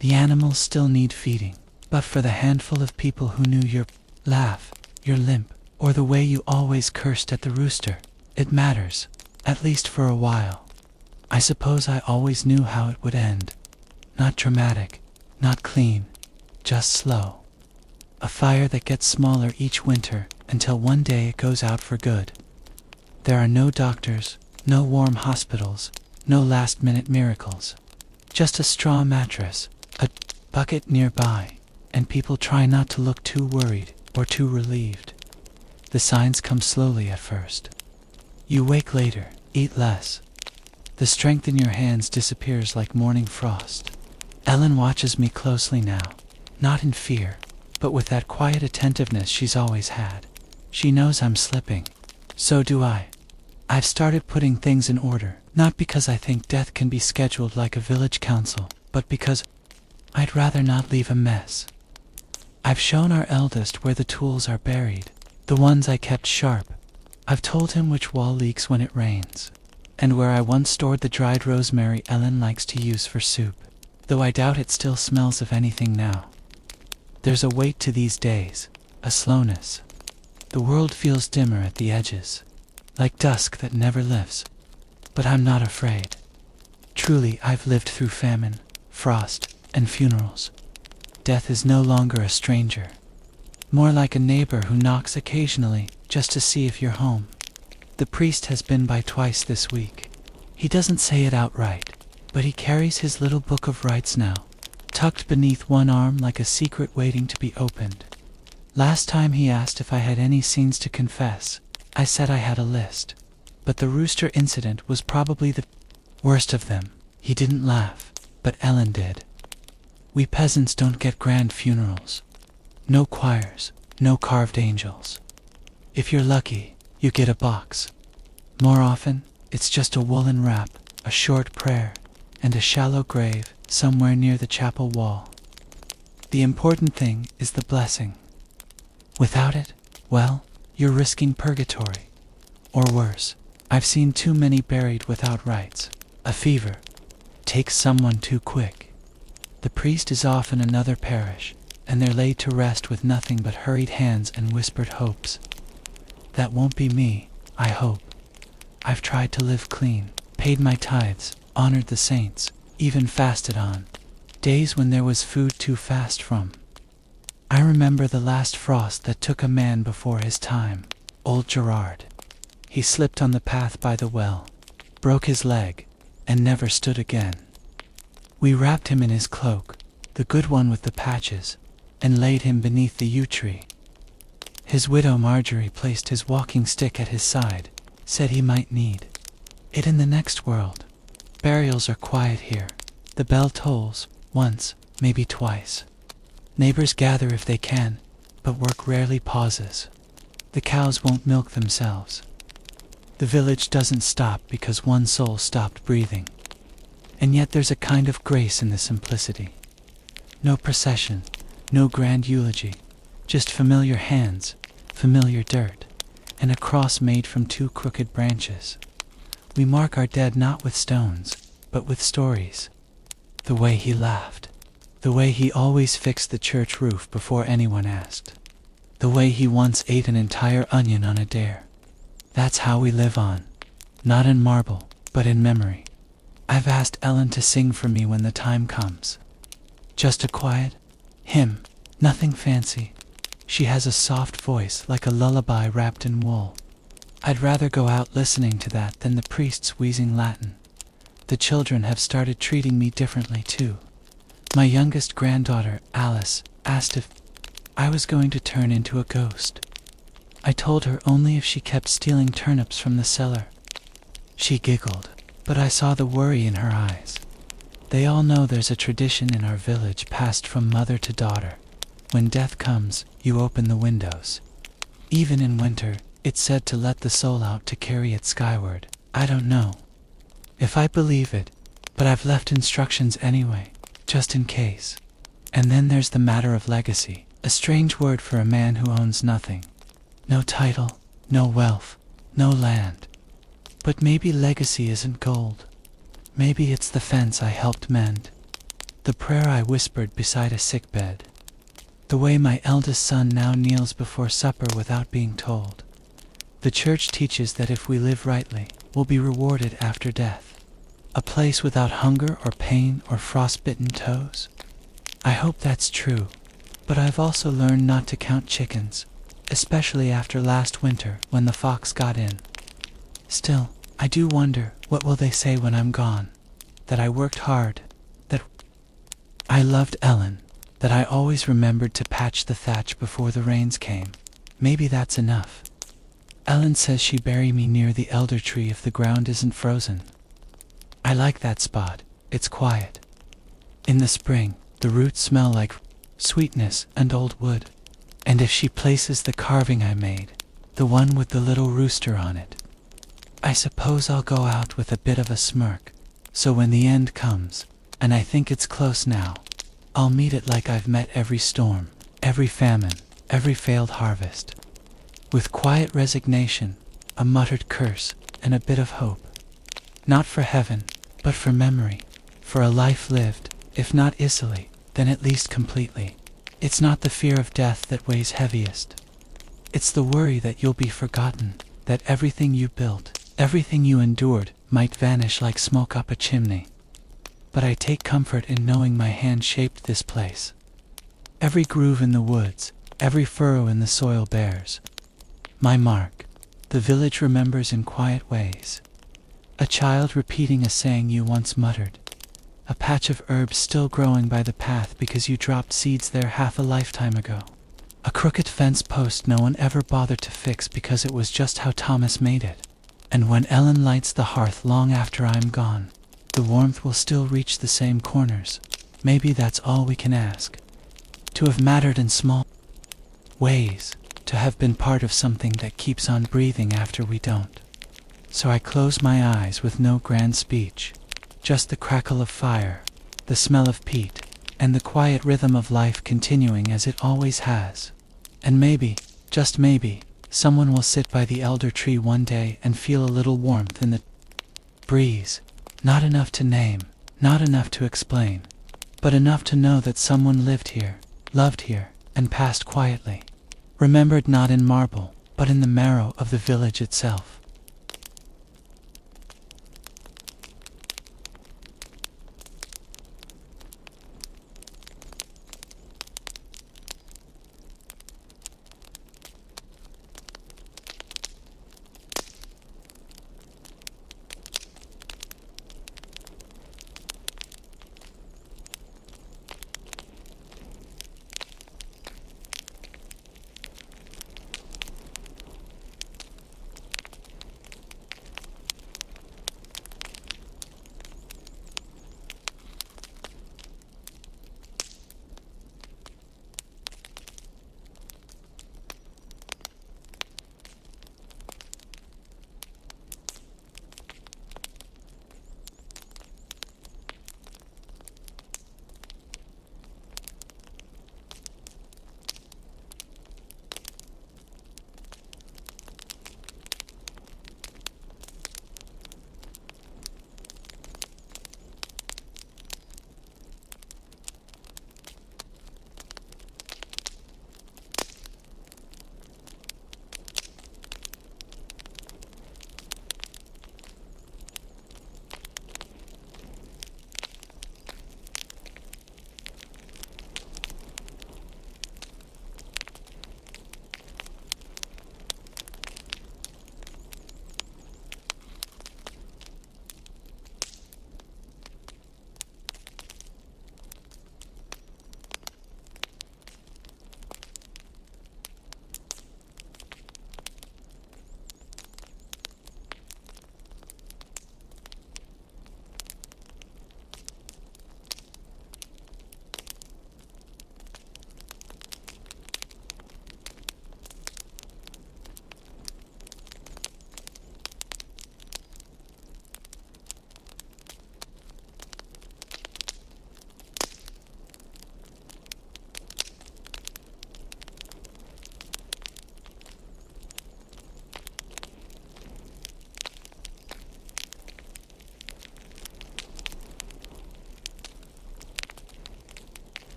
The animals still need feeding. But for the handful of people who knew your laugh, your limp, or the way you always cursed at the rooster, it matters, at least for a while. I suppose I always knew how it would end. Not dramatic, not clean, just slow. A fire that gets smaller each winter until one day it goes out for good. There are no doctors, no warm hospitals, no last-minute miracles. Just a straw mattress, a bucket nearby, and people try not to look too worried or too relieved. The signs come slowly at first. You wake later, eat less. The strength in your hands disappears like morning frost. Ellen watches me closely now, not in fear, but with that quiet attentiveness she's always had. She knows I'm slipping. So do I. I've started putting things in order, not because I think death can be scheduled like a village council, but because I'd rather not leave a mess. I've shown our eldest where the tools are buried, the ones I kept sharp. I've told him which wall leaks when it rains, and where I once stored the dried rosemary Ellen likes to use for soup, though I doubt it still smells of anything now. There's a weight to these days, a slowness. The world feels dimmer at the edges, like dusk that never lifts. But I'm not afraid. Truly, I've lived through famine, frost, and funerals. Death is no longer a stranger, more like a neighbor who knocks occasionally just to see if you're home. The priest has been by twice this week. He doesn't say it outright, but he carries his little book of rites now, tucked beneath one arm like a secret waiting to be opened. Last time he asked if I had any sins to confess, I said I had a list, but the rooster incident was probably the worst of them. He didn't laugh, but Ellen did. We peasants don't get grand funerals. No choirs, no carved angels. If you're lucky, you get a box. More often, it's just a woolen wrap, a short prayer, and a shallow grave somewhere near the chapel wall. The important thing is the blessing. Without it, well, you're risking purgatory. Or worse, I've seen too many buried without rites. A fever takes someone too quick. The priest is off in another parish, and they're laid to rest with nothing but hurried hands and whispered hopes. That won't be me, I hope. I've tried to live clean, paid my tithes, honored the saints, even fasted on days when there was food too fast from. I remember the last frost that took a man before his time, old Gerard. He slipped on the path by the well, broke his leg, and never stood again. We wrapped him in his cloak, the good one with the patches, and laid him beneath the yew tree. His widow Marjorie placed his walking stick at his side, said he might need it in the next world. Burials are quiet here. The bell tolls, once, maybe twice. Neighbors gather if they can, but work rarely pauses. The cows won't milk themselves. The village doesn't stop because one soul stopped breathing. And yet there's a kind of grace in the simplicity. No procession, no grand eulogy, just familiar hands, familiar dirt, and a cross made from two crooked branches. We mark our dead not with stones, but with stories. The way he laughed. The way he always fixed the church roof before anyone asked. The way he once ate an entire onion on a dare. That's how we live on. Not in marble, but in memory. I've asked Ellen to sing for me when the time comes. Just a quiet hymn, nothing fancy. She has a soft voice like a lullaby wrapped in wool. I'd rather go out listening to that than the priests wheezing Latin. The children have started treating me differently too. My youngest granddaughter, Alice, asked if I was going to turn into a ghost. I told her only if she kept stealing turnips from the cellar. She giggled, but I saw the worry in her eyes. They all know there's a tradition in our village passed from mother to daughter. When death comes, you open the windows. Even in winter, it's said to let the soul out to carry it skyward. I don't know if I believe it, but I've left instructions anyway, just in case. And then there's the matter of legacy, a strange word for a man who owns nothing. No title, no wealth, no land. But maybe legacy isn't gold. Maybe it's the fence I helped mend, the prayer I whispered beside a sickbed, the way my eldest son now kneels before supper without being told. The church teaches that if we live rightly, we'll be rewarded after death. A place without hunger or pain or frostbitten toes. I hope that's true, but I've also learned not to count chickens, especially after last winter when the fox got in. Still, I do wonder, what will they say when I'm gone? That I worked hard, that I loved Ellen, that I always remembered to patch the thatch before the rains came. Maybe that's enough. Ellen says she bury me near the elder tree if the ground isn't frozen. I like that spot, it's quiet. In the spring, the roots smell like sweetness and old wood. And if she places the carving I made, the one with the little rooster on it, I suppose I'll go out with a bit of a smirk, so when the end comes, and I think it's close now, I'll meet it like I've met every storm, every famine, every failed harvest. With quiet resignation, a muttered curse, and a bit of hope. Not for heaven, but for memory, for a life lived, if not easily, then at least completely. It's not the fear of death that weighs heaviest. It's the worry that you'll be forgotten, that everything you built, everything you endured, might vanish like smoke up a chimney. But I take comfort in knowing my hand shaped this place. Every groove in the woods, every furrow in the soil bears my mark. The village remembers in quiet ways. A child repeating a saying you once muttered. A patch of herbs still growing by the path because you dropped seeds there half a lifetime ago. A crooked fence post no one ever bothered to fix because it was just how Thomas made it. And when Ellen lights the hearth long after I'm gone, the warmth will still reach the same corners. Maybe that's all we can ask. To have mattered in small ways, to have been part of something that keeps on breathing after we don't. So I close my eyes with no grand speech, just the crackle of fire, the smell of peat, and the quiet rhythm of life continuing as it always has. And maybe, just maybe, someone will sit by the elder tree one day and feel a little warmth in the breeze. Not enough to name, not enough to explain, but enough to know that someone lived here, loved here, and passed quietly. Remembered not in marble, but in the marrow of the village itself.